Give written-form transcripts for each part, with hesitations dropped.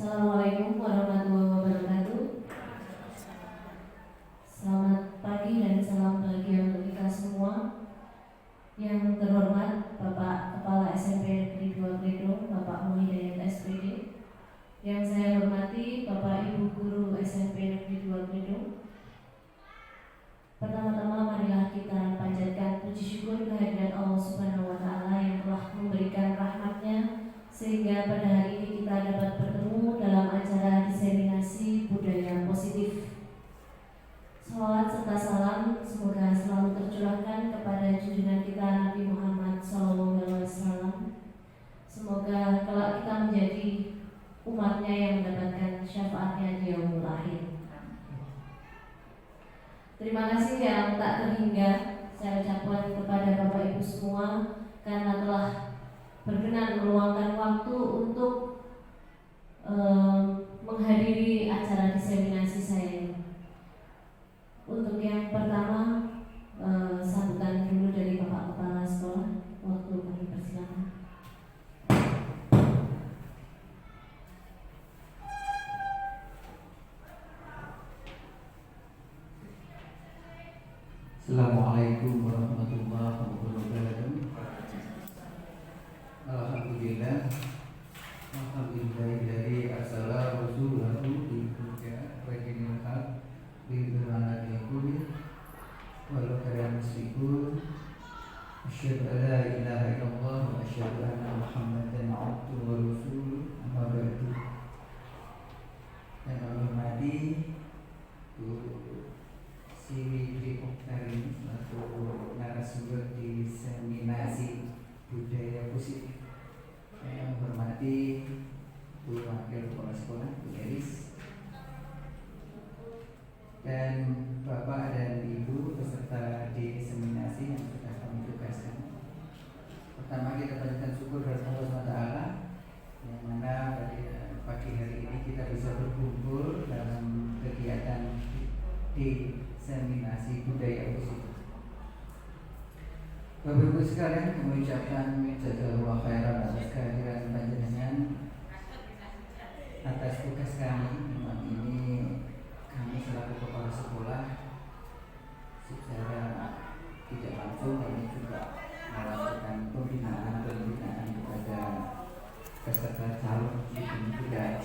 Assalamualaikum warahmatullahi wabarakatuh. Selamat pagi dan salam bahagia untuk kita semua. Yang terhormat Bapak Kepala SMP Negeri 2 Gledo, Bapak Muhyiddin SPD. Yang saya hormati Bapak Ibu Guru SMP Negeri 2 Gledo. Pertama-tama marilah kita panjatkan puji syukur kehadirat Allah Subhanahu wa Ta'ala yang telah memberikan rahmat-Nya sehingga pada hari ini kita dapat bertemu dalam acara diseminasi budaya positif. Salawat serta salam semoga selalu tercurahkan kepada junjungan kita Nabi Muhammad SAW. Semoga kelak kita menjadi umatnya yang mendapatkan syafaatnya di yaumul akhir. Terima kasih yang tak terhingga saya ucapkan kepada Bapak Ibu semua karena telah berkenan meluangkan waktu untuk menghadiri acara diseminasi saya ini. Untuk yang pertama, sambutan dulu dari Bapak Kepala Sekolah. Waktu kami persilakan. Assalamualaikum warahmatullahi wabarakatuh. Alhamdulillah dari asala rasulahu di kuja baginal haq bil bermanat yakul walau kaya musyrikun asyhadu an la ilaha illallah wa asyhadu anna muhammadan abduhu wa rasuluh amma ba'du. Yang hormati Siri Tripoktarin selaku narasumber di diseminasi budaya positif. Saya menghormati Bu Wakil Kepala Sekolah, Bu Elis, dan Bapak dan Ibu peserta diseminasi yang sudah kami tugaskan. Pertama kita panjatkan syukur kepada Allah SWT yang mana pada pagi hari ini kita bisa berkumpul dalam kegiatan diseminasi budaya positif. Bapak Ibu sekalian, kami ucapkan jazakallahu khairan atas kehadiran panjenengan atas tugas kami. Memang ini kami selaku kepala sekolah secara tidak langsung kami juga melakukan pembinaan kepada peserta calon didik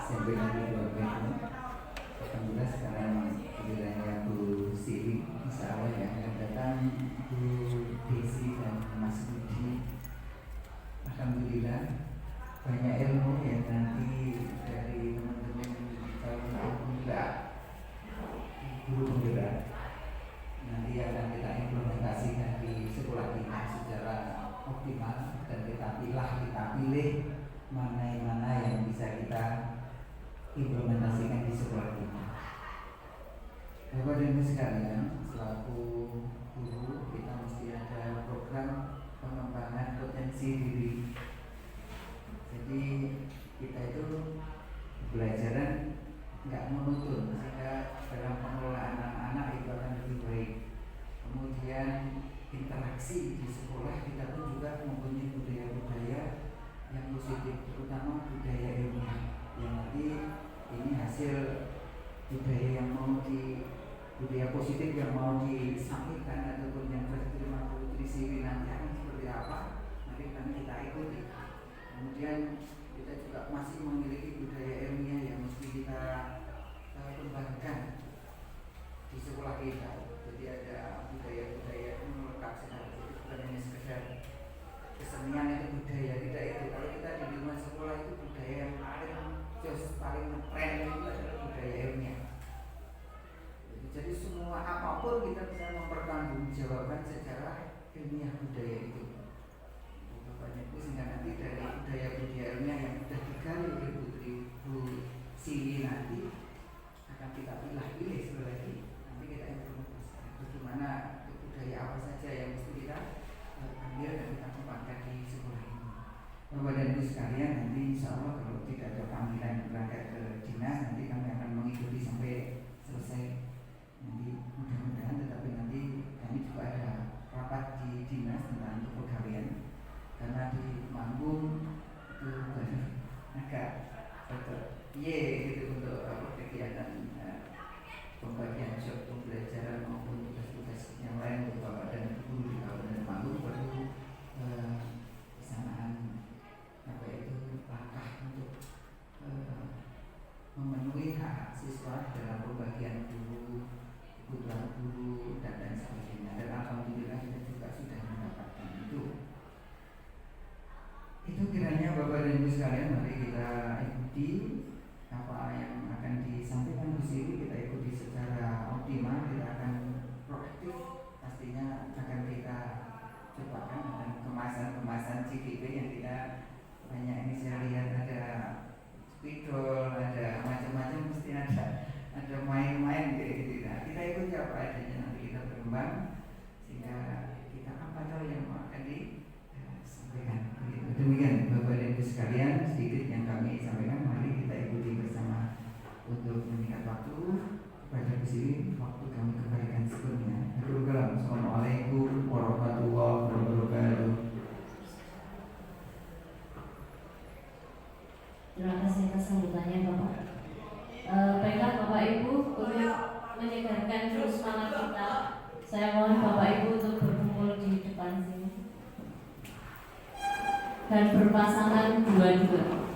SMP Negeri 2 Gledo. Alhamdulillah sekarang wilayah Bu Siri, insya Allah yang datang Bu Desi dan Mas Budi. Alhamdulillah banyak ilmu yang nanti dari teman-teman calon penggerak, guru penggerak nanti akan kita implementasikan di sekolah kita secara optimal dan kita pilih mana yang bisa kita implementasikan di sekolah kita. Bapak dan Ibu sekalian, selaku guru kita mesti ada program pengembangan potensi diri. Jadi kita itu belajaran nggak monoton, sehingga dalam pengelolaan anak-anak itu akan lebih baik. Kemudian interaksi di sekolah kita pun juga mempunyai budaya-budaya yang positif, terutama budaya ilmiah yang nanti ini hasil budaya positif yang mau disampaikan ataupun yang diterima Putri Siri nanti akan seperti apa, nanti kita ikuti. Kemudian kita juga masih memiliki budaya ilmiah yang mesti kita kembangkan di sekolah kita. Jadi ada budaya-budaya yang melekat secara bukan hanya sekedar kesenian itu budaya, tidak itu. Kalau kita di lingkungan sekolah itu budaya yang paling keren itu adalah budaya ilmiah. Jadi semua apapun kita bisa mempertanggungjawabkan secara ilmiah budaya itu. Banyak itu sehingga nanti dari budaya ilmiah yang sudah digali oleh Putri Bu Siri nanti akan kita pilih sekali lagi. Nanti kita implementasikan bagaimana budaya apa saja yang mesti kita ambil dan kita kembangkan di sekolah ini. Bapak dan Ibu sekalian, nanti insya Allah kalau tidak ada panggilan berangkat ke dinas, nanti kami akan mengikuti sampai selesai. Nanti mudah-mudahan, tetapi nanti kami juga ada rapat di dinas tentang kepegawaian karena di Manggung itu agak banyak ini saya lihat ada spidol, ada macam-macam, mesti ada main-main gitu. Nah, kita ikuti apa adanya, nanti kita berkembang sehingga kita apa tahu yang akan disampaikan. Demikian Bapak dan Ibu sekalian, sedikit yang kami sampaikan. Mari kita ikuti bersama untuk meningkat waktu pada sini, waktu kami kembalikan sepenuhnya. Assalamualaikum warahmatullahi wabarakatuh. Terima kasih atas sambutannya Bapak. Baiklah Bapak Ibu, untuk menyegarkan terus semangat kita, saya mohon Bapak Ibu untuk berkumpul di depan sini dan berpasangan dua-dua.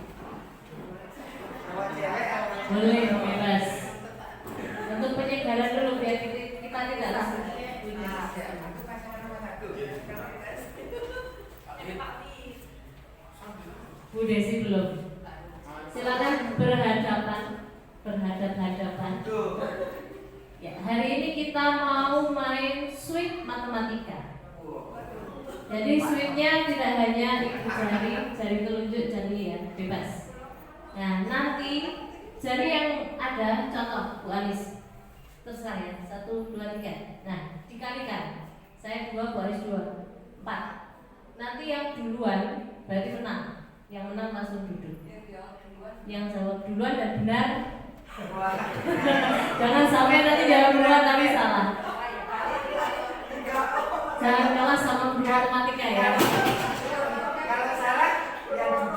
Boleh bebas. Untuk penyegaran dulu biar kita tidak langsung. Bu Desi belum. Silakan berhadap-hadapan. Ya, hari ini kita mau main sweep matematika. Jadi sweepnya tidak hanya ibu jari telunjuk jari ya, bebas. Nah, nanti jari yang ada contoh Bu Anis. Terserah ya, 1, 2, 3. Nah, dikalikan. Saya 2, Bu Anis 2, 4. Nanti yang duluan berarti menang. Yang menang langsung duduk. Yang jawab duluan dan benar. Jangan sampai nanti jawab duluan tapi salah. Jangan kalah sama guru matematika ya.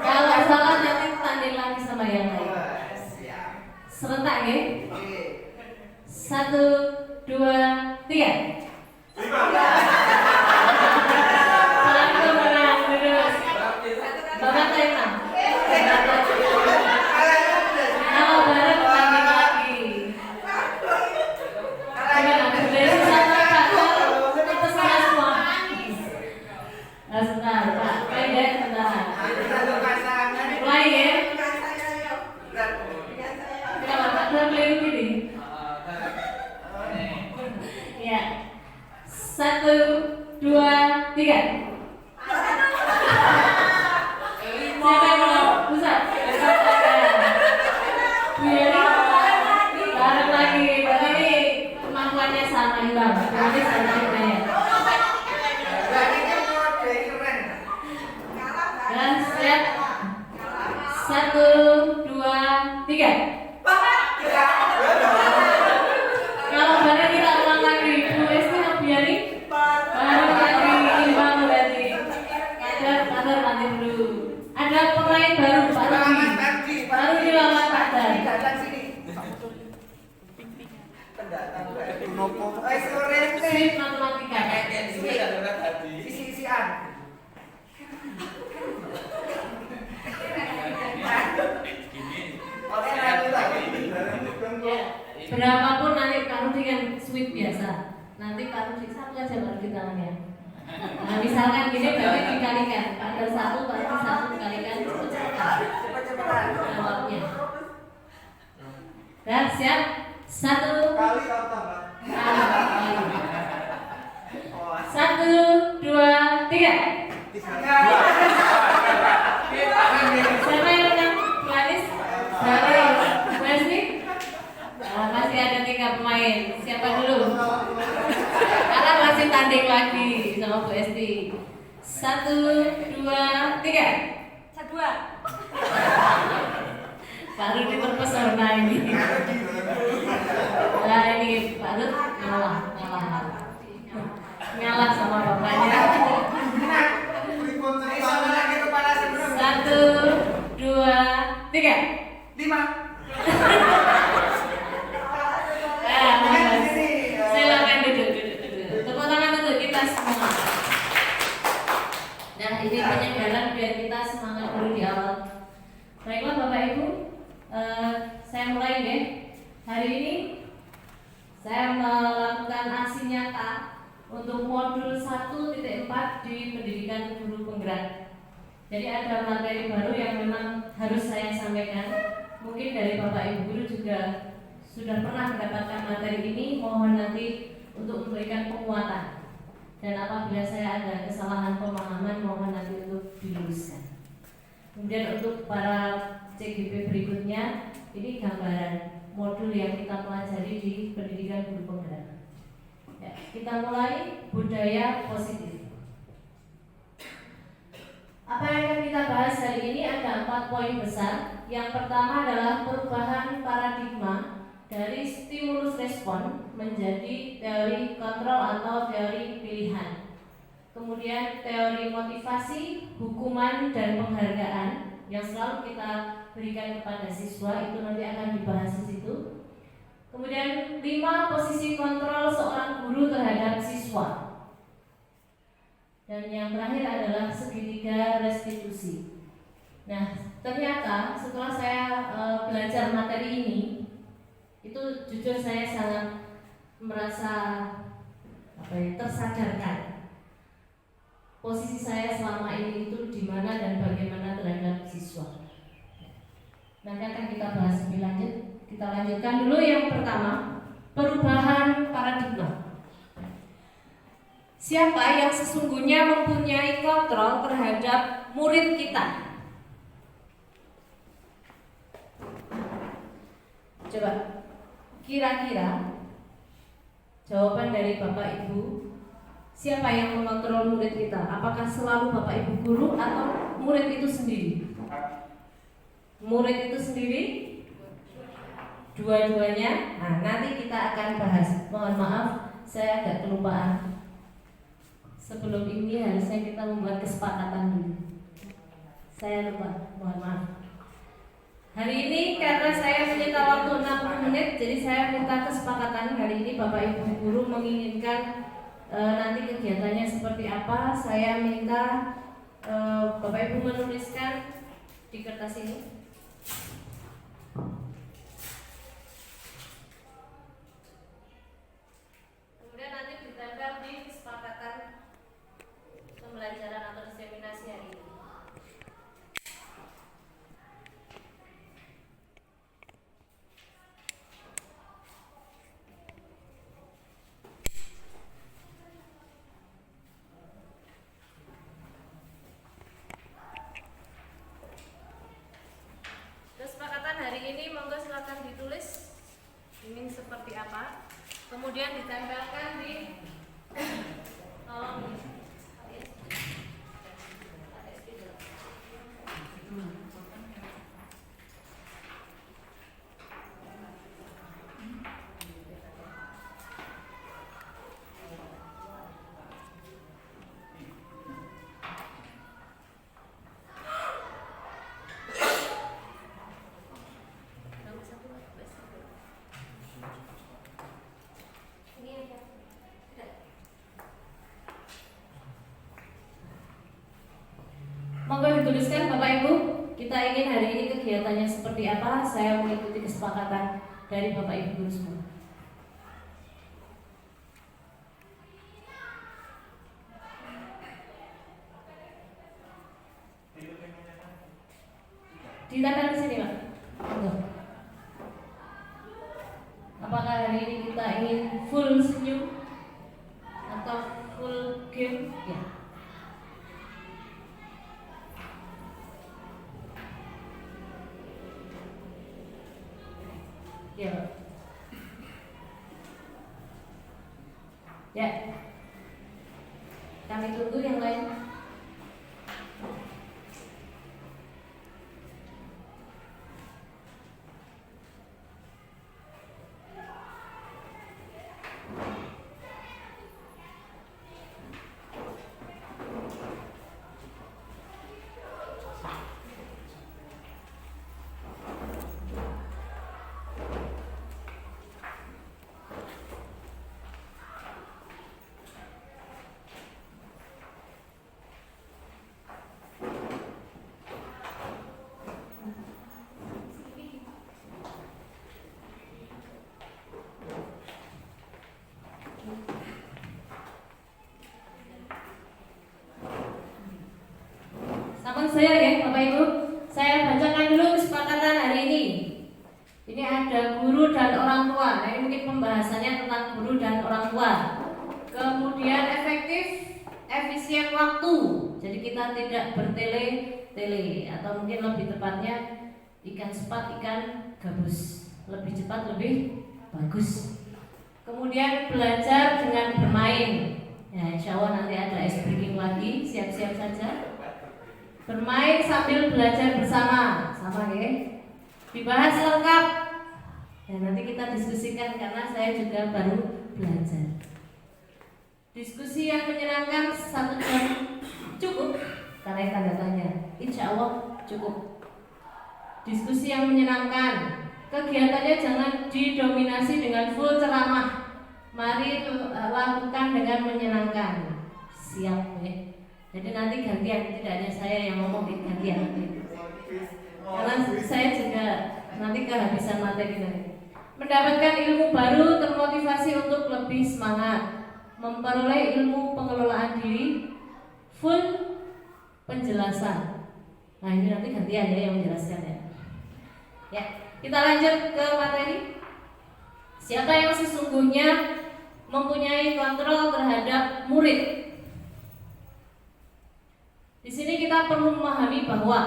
Kalau salah nanti tanding lagi sama yang lain. Serentak ya. 1, 2, 3. Bapak terima. Kalau bareng tanding lagi. Gimana? Dari sana Pak. Terserah semua. Sebentar Pak. Pendek sebentar. Mulai ya. Kenapa Pak? Keliru gini. Ya. 1, 2, 3. Siapa yang belum? Pusat. Bareng lagi. Berarti ini kemampuannya sama juga. Berarti sama juga ya. Dan siap. 1, 2, 3. Kalau bareng kita ulang lagi. Bu Esti Nobiani. Bareng lagi imbang berarti. Kader nanti dulu. Ada pemain baru Pak Rudi. Baru dilawan Pak Dan. Sweep matematika. Isi-isian. Ya, berapapun nanti Pak Rudi kan sweep biasa. Nanti Pak Rudi satu aja baru di tangannya. Nah, misalkan gini berarti dikalikan. Pak Dan 1, Pak Rudi 1 dikalikan cepat-cepat. Jawabnya. Dan siap. 1 Kali atau tambah? 1, 2, 3. Siapa yang menang? Planis? Dari Wesley? Nah, masih ada 3 pemain. Siapa dulu? Karena masih tanding lagi sama Bu Esti. 1, 2, 3. 2. Pak Rudi terpesona ini. Nah ini Pak Rudi ngalah sama bapaknya. 1, 2, 3. 5. Silakan duduk. Tepuk tangan untuk kita semua. Nah ini penyegaran biar kita semangat dulu di awal. Baiklah Bapak Ibu, saya mulai deh. Hari ini saya melakukan aksi nyata untuk modul 1.4 di pendidikan guru penggerak. Jadi ada materi baru yang memang harus saya sampaikan. Mungkin dari Bapak Ibu guru juga sudah pernah mendapatkan materi ini. Mohon nanti untuk memberikan penguatan. Dan apabila saya ada kesalahan pemahaman, mohon nanti untuk diluruskan. Kemudian untuk para CGP berikutnya, ini gambaran modul yang kita pelajari di pendidikan guru penggerak. Ya, kita mulai budaya positif. Apa yang akan kita bahas hari ini ada 4 poin besar. Yang pertama adalah perubahan paradigma dari stimulus respon menjadi teori kontrol atau teori pilihan. Kemudian teori motivasi, hukuman, dan penghargaan yang selalu kita berikan kepada siswa itu nanti akan dibahas di situ. Kemudian 5 posisi kontrol seorang guru terhadap siswa. Dan yang terakhir adalah segitiga restitusi. Nah, ternyata setelah saya belajar materi ini, itu jujur saya sangat merasa tersadarkan posisi saya selama ini itu di mana dan bagaimana terhadap siswa. Nanti akan kita bahas lebih lanjut. Kita lanjutkan dulu yang pertama, perubahan paradigma. Siapa yang sesungguhnya mempunyai kontrol terhadap murid kita? Coba, kira-kira jawaban dari Bapak Ibu, siapa yang mengontrol murid kita? Apakah selalu Bapak Ibu guru atau murid itu sendiri? Murid itu sendiri? Dua-duanya. Nah, nanti kita akan bahas. Mohon maaf, saya agak kelupaan. Sebelum ini harusnya kita membuat kesepakatan dulu. Saya lupa, mohon maaf. Hari ini karena saya menyita waktu 60 menit, jadi saya minta kesepakatan hari ini Bapak Ibu guru menginginkan nanti kegiatannya seperti apa. Saya minta Bapak Ibu menuliskan di kertas ini. Kemudian nanti ditempel di kesepakatan pembelajaran atau diseminasi hari ini. Kesepakatan hari ini monggo silakan ditulis ingin seperti apa, kemudian ditempelkan di monggo dituliskan Bapak Ibu, kita ingin hari ini kegiatannya seperti apa. Saya mengikuti kesepakatan dari Bapak Ibu guru semua. Ditempel di sini, Pak. Monggo. Apakah hari ini kita ingin full senyum atau full game? Ya. Ya. Ya. Kami tunggu yang lain. Sama saya ya Bapak Ibu, saya bacakan dulu kesepakatan hari ini. Ini ada guru dan orang tua. Nah, ini mungkin pembahasannya tentang guru dan orang tua. Kemudian efektif, efisien waktu. Jadi kita tidak bertele-tele, atau mungkin lebih tepatnya ikan sepat, ikan gabus. Lebih cepat, lebih bagus. Kemudian belajar dengan bermain. Ya, insya Allah nanti ada ice breaking lagi, siap-siap saja. Bermain sambil belajar bersama, sama ya. Dibahas lengkap. Dan nanti kita diskusikan karena saya juga baru belajar. Diskusi yang menyenangkan 1 jam cukup, karena tanda tanya. Insya Allah cukup. Diskusi yang menyenangkan. Kegiatannya jangan didominasi dengan full ceramah. Mari lakukan dengan menyenangkan. Siap ya. Jadi nanti gantian, tidak hanya saya yang ngomong, gantian. Karena saya juga nanti kehabisan materi nanti. Mendapatkan ilmu baru, termotivasi untuk lebih semangat. Memperoleh ilmu pengelolaan diri, full penjelasan. Nah ini nanti gantian ya yang menjelaskan ya. Ya, kita lanjut ke materi. Siapa yang sesungguhnya mempunyai kontrol terhadap murid? Di sini kita perlu memahami bahwa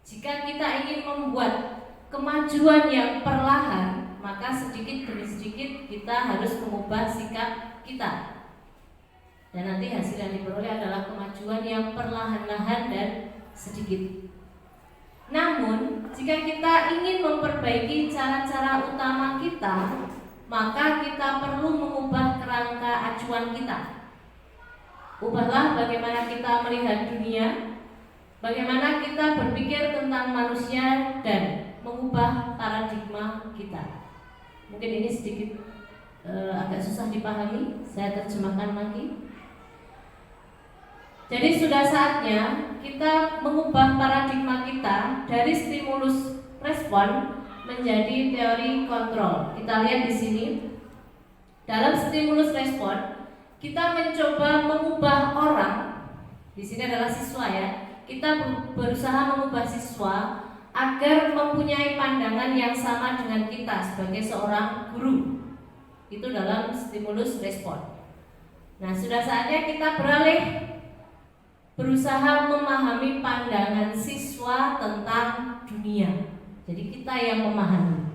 jika kita ingin membuat kemajuan yang perlahan, maka sedikit demi sedikit kita harus mengubah sikap kita. Dan nanti hasil yang diperoleh adalah kemajuan yang perlahan-lahan dan sedikit. Namun, jika kita ingin memperbaiki cara-cara utama kita, maka kita perlu mengubah kerangka acuan kita. Ubahlah bagaimana kita melihat dunia, bagaimana kita berpikir tentang manusia, dan mengubah paradigma kita. Mungkin ini sedikit agak susah dipahami, saya terjemahkan lagi. Jadi sudah saatnya kita mengubah paradigma kita dari stimulus respon menjadi teori kontrol. Kita lihat di sini, dalam stimulus respon kita mencoba mengubah orang. Di sini adalah siswa ya. Kita berusaha mengubah siswa agar mempunyai pandangan yang sama dengan kita sebagai seorang guru. Itu dalam stimulus respon. Nah, sudah saatnya kita beralih berusaha memahami pandangan siswa tentang dunia. Jadi kita yang memahami.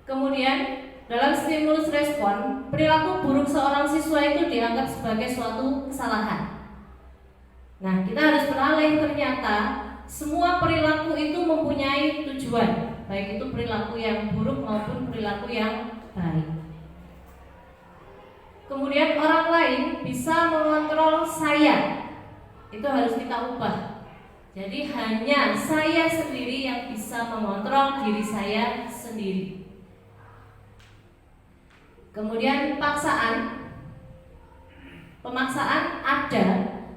Kemudian dalam stimulus respon, perilaku buruk seorang siswa itu dianggap sebagai suatu kesalahan. Nah, kita harus beralih, ternyata semua perilaku itu mempunyai tujuan, baik itu perilaku yang buruk maupun perilaku yang baik. Kemudian orang lain bisa mengontrol saya, itu harus kita ubah. Jadi hanya saya sendiri yang bisa mengontrol diri saya sendiri. Kemudian pemaksaan ada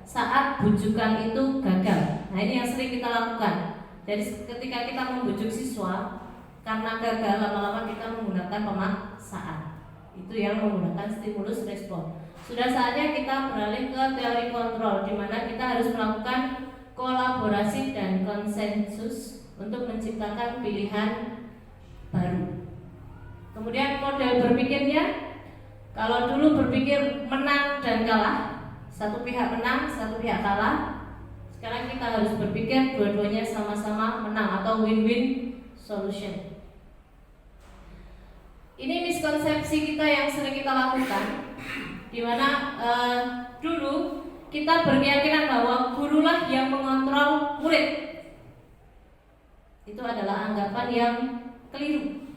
saat bujukan itu gagal. Nah ini yang sering kita lakukan. Jadi ketika kita membujuk siswa, karena gagal, lama-lama kita menggunakan pemaksaan. Itu yang menggunakan stimulus respon. Sudah saatnya kita beralih ke teori kontrol, di mana kita harus melakukan kolaborasi dan konsensus untuk menciptakan pilihan baru. Kemudian model berpikirnya, kalau dulu berpikir menang dan kalah, satu pihak menang, satu pihak kalah. Sekarang kita harus berpikir dua-duanya sama-sama menang atau win-win solution. Ini miskonsepsi kita yang sering kita lakukan, di mana dulu kita berkeyakinan bahwa gurulah yang mengontrol murid. Itu adalah anggapan yang keliru.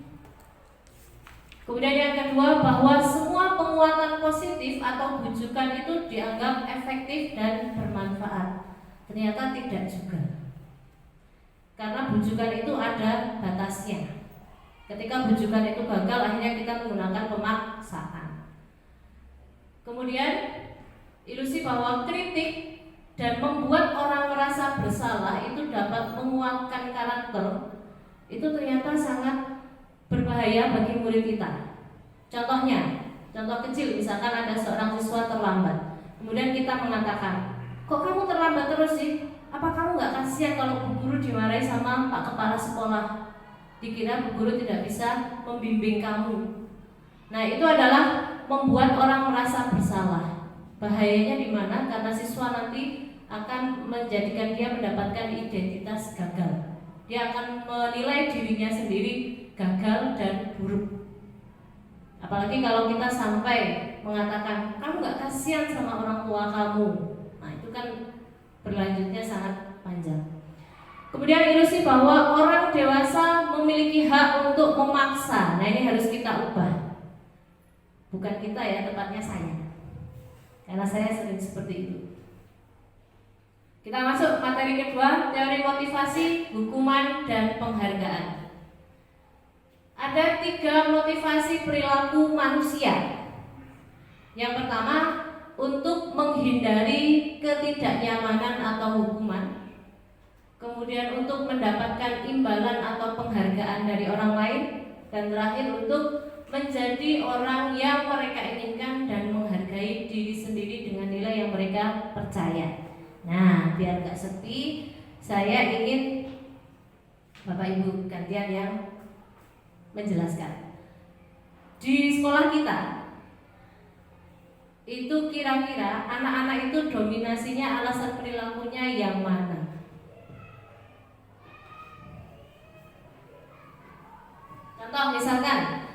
Kemudian yang kedua, bahwa semua penguatan positif atau bujukan itu dianggap efektif dan bermanfaat. Ternyata tidak juga. Karena bujukan itu ada batasnya. Ketika bujukan itu gagal, akhirnya kita menggunakan pemaksaan. Kemudian ilusi bahwa kritik dan membuat orang merasa bersalah itu dapat menguatkan karakter, itu ternyata sangat berbahaya bagi murid kita. Contoh kecil, misalkan ada seorang siswa terlambat, kemudian kita mengatakan, kok kamu terlambat terus sih? Apa kamu gak kasihan kalau bu guru dimarahi sama pak kepala sekolah? Dikira bu guru tidak bisa membimbing kamu. Nah itu adalah membuat orang merasa bersalah. Bahayanya di mana? Karena siswa nanti akan menjadikan dia mendapatkan identitas gagal. Dia akan menilai dirinya sendiri gagal dan buruk. Apalagi kalau kita sampai mengatakan kamu gak kasihan sama orang tua kamu. Nah itu kan berlanjutnya sangat panjang. Kemudian ilusi bahwa orang dewasa memiliki hak untuk memaksa. Nah ini harus kita ubah. Bukan kita ya, tepatnya saya. Karena saya sering seperti itu. Kita masuk materi kedua, teori motivasi, hukuman, dan penghargaan. Ada 3 motivasi perilaku manusia. Yang pertama, untuk menghindari ketidaknyamanan atau hukuman. Kemudian untuk mendapatkan imbalan atau penghargaan dari orang lain. Dan terakhir untuk menjadi orang yang mereka inginkan dan menghargai diri sendiri dengan nilai yang mereka percaya. Nah, biar gak sepi, saya ingin Bapak Ibu gantian yang menjelaskan. Di sekolah kita itu kira-kira anak-anak itu dominasinya alasan perilakunya yang mana? Contoh misalkan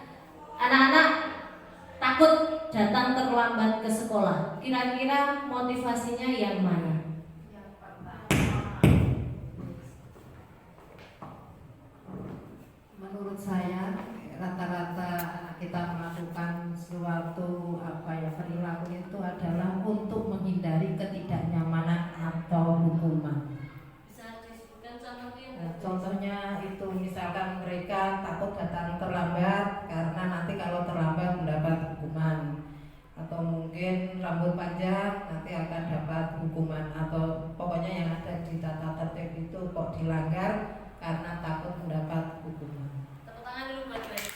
anak-anak takut datang terlambat ke sekolah. Kira-kira motivasinya yang mana? Menurut saya rata-rata kita melakukan suatu perilaku itu adalah untuk menghindari ketidaknyamanan atau hukuman. Bisa disebutkan contohnya? Contohnya itu misalkan mereka takut datang terlambat karena nanti kalau terlambat mendapat hukuman, atau mungkin rambut panjang nanti akan dapat hukuman, atau pokoknya yang ada di tata tertib itu kok dilanggar karena takut mendapat hukuman. Tepuk tangan dulu buat Grace.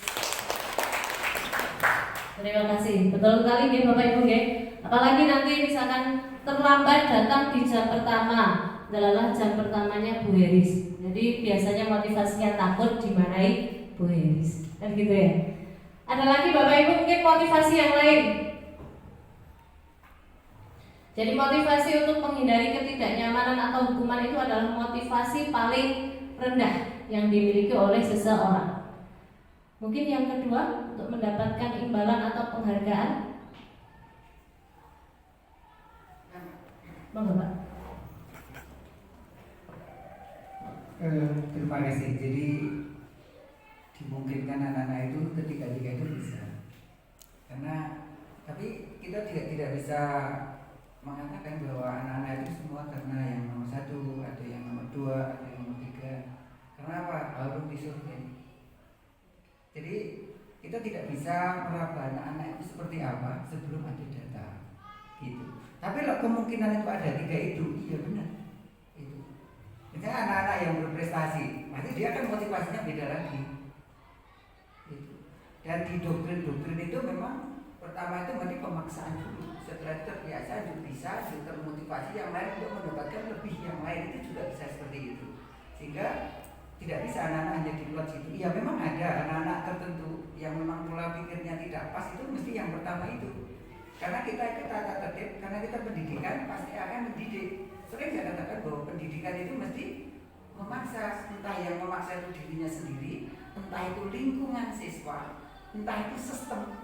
Terima kasih. Betul sekali nggih Bapak Ibu nggih. Apalagi nanti misalkan terlambat datang di jam pertama, adalah jam pertamanya Bu Heris. Jadi biasanya motivasinya takut dimarahi Bu Heris. Kan gitu ya. Ada lagi Bapak Ibu mungkin motivasi yang lain. Jadi motivasi untuk menghindari ketidaknyamanan atau hukuman itu adalah motivasi paling rendah yang dimiliki oleh seseorang. Mungkin yang kedua untuk mendapatkan imbalan atau penghargaan. Monggo Pak. Terima kasih. Jadi dimungkinkan anak-anak itu ketika-ketika itu bisa. Karena tapi kita tidak bisa mengatakan bahwa anak-anak itu semua karena yang nomor 1, ada yang nomor 2, ada yang nomor 3. Karena apa? Harus disurvei. Jadi kita tidak bisa meraba anak-anak itu seperti apa sebelum ada data, gitu. Tapi kalau kemungkinan itu ada 3 itu, iya benar. Itu. Misalnya anak-anak yang berprestasi, nanti dia kan motivasinya beda lagi. Gitu. Dan di doktrin itu memang pertama itu berarti pemaksaan dulu. Setelah terbiasa, bisa, termotivasi yang lain untuk mendapatkan lebih yang lain, itu juga bisa seperti itu. Sehingga tidak bisa anak-anak hanya dibuat situ. Iya memang ada anak-anak tertentu yang memang pola pikirnya tidak pas, itu mesti yang pertama itu. Karena kita tata tertib, karena kita pendidikan pasti akan mendidik. Sering saya katakan bahwa pendidikan itu mesti memaksa, entah yang memaksa itu dirinya sendiri, entah itu lingkungan siswa, entah itu sistem.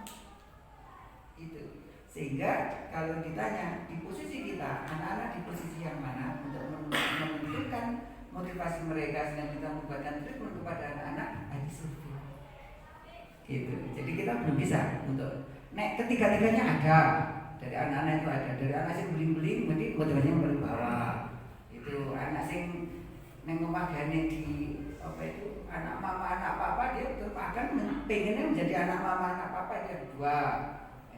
Itu. Sehingga kalau ditanya di posisi kita, anak-anak di posisi yang mana untuk menentukan motivasi mereka, sehingga kita membuatkan treatment kepada anak-anak, ada survei. Gitu. Jadi kita belum bisa untuk ketiga-tiganya ada. Dari anak-anak itu ada. Dari anak sing beling-beling berarti motivasinya paling bawah. Itu anak sing neng memagane di anak mama anak papa, dia akan pengennya menjadi anak mama anak papa, dia ada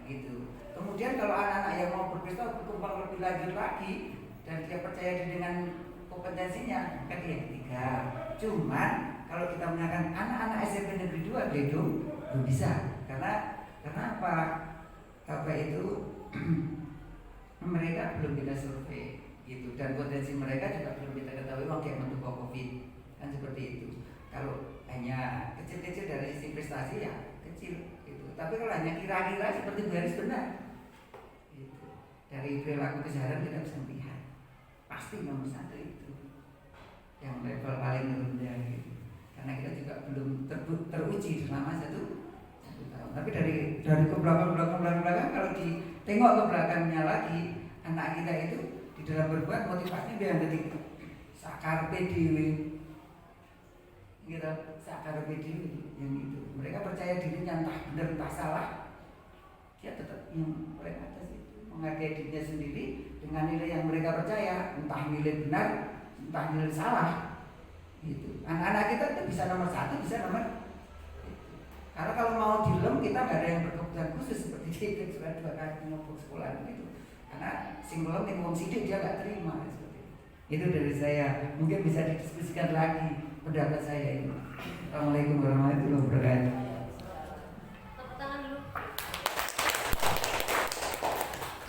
2. Gitu. Kemudian kalau anak-anak yang mau berprestasi berkembang lebih lanjut lagi dan dia percaya dengan kompetensinya, kan dia ketiga. Cuman kalau kita mengatakan anak-anak SMP negeri 2 belum bisa. Karena apa? Apa itu mereka belum kita survei gitu, dan potensi mereka juga belum kita ketahui. Kayak untuk COVID kan seperti itu. Kalau hanya kecil-kecil dari sisi prestasi ya kecil gitu. Tapi kalau hanya kira-kira seperti garis benar gitu. dari perilaku keseharian kita bisa melihat pasti nomor satu itu yang level paling rendah gitu. Karena kita juga belum teruji selama satu tahun. Tapi dari ke belakang kalau ditengok ke belakangnya lagi, anak kita itu di dalam berbuat motivasinya dia yang ketiga sakarpe dhewe gitu, sakarpe dhewe yang itu. Mereka percaya dirinya entah benar entah salah, dia tetap yang mereka atas itu menghargai dirinya sendiri dengan nilai yang mereka percaya, entah nilai benar entah nilai salah gitu. Anak-anak kita itu bisa nomor satu, bisa nomor itu. Karena kalau mau dilem kita nggak ada yang berkebutuhan khusus seperti itu, sudah 2 kali mau sekolah gitu. Karena singlem yang wong sidik dia nggak terima seperti itu. Itu dari saya, mungkin bisa didiskusikan lagi pendapat saya ini. Assalamualaikum warahmatullahi wabarakatuh. Tepuk tangan dulu.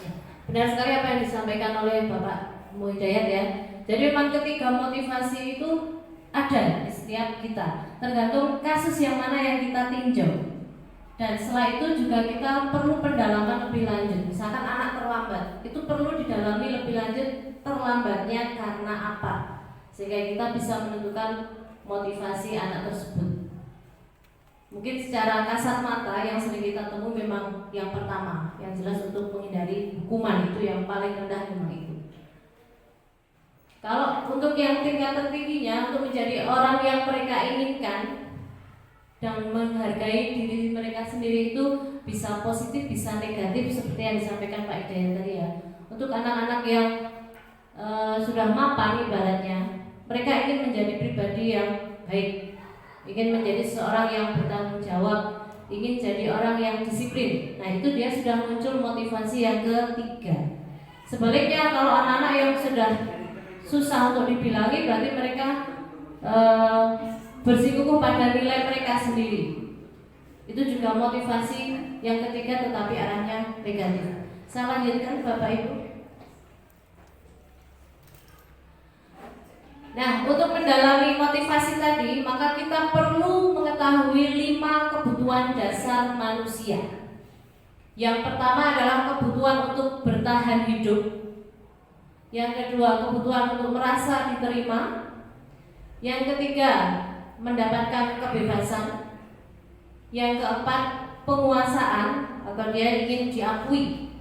Ya, benar sekali apa yang disampaikan oleh Bapak Muhidayat ya. Jadi memang ketiga motivasi itu ada di setiap kita, tergantung kasus yang mana yang kita tinjau. Dan setelah itu juga kita perlu pendalaman lebih lanjut. Misalkan anak terlambat, itu perlu didalami lebih lanjut terlambatnya karena apa, sehingga kita bisa menentukan motivasi anak tersebut. Mungkin secara kasat mata yang sering kita temui memang yang pertama, yang jelas untuk menghindari hukuman, itu yang paling rendah memang itu. Kalau untuk yang tingkat tertingginya, untuk menjadi orang yang mereka inginkan dan menghargai diri mereka sendiri, itu bisa positif, bisa negatif seperti yang disampaikan Pak Hidayat tadi ya. Untuk anak-anak yang sudah mapan ibaratnya, mereka ingin menjadi pribadi yang baik, ingin menjadi seorang yang bertanggung jawab, ingin jadi orang yang disiplin. Nah itu dia sudah muncul motivasi yang ketiga. Sebaliknya kalau anak-anak yang sudah susah untuk dibilangi, berarti mereka bersikukuh pada nilai mereka sendiri. Itu juga motivasi yang ketiga, tetapi arahnya negatif. Saya lanjutkan Bapak Ibu. Nah, untuk mendalami motivasi tadi, maka kita perlu mengetahui 5 kebutuhan dasar manusia. Yang pertama adalah kebutuhan untuk bertahan hidup. Yang kedua, kebutuhan untuk merasa diterima. Yang ketiga, mendapatkan kebebasan. Yang keempat, penguasaan, atau dia ingin diakui.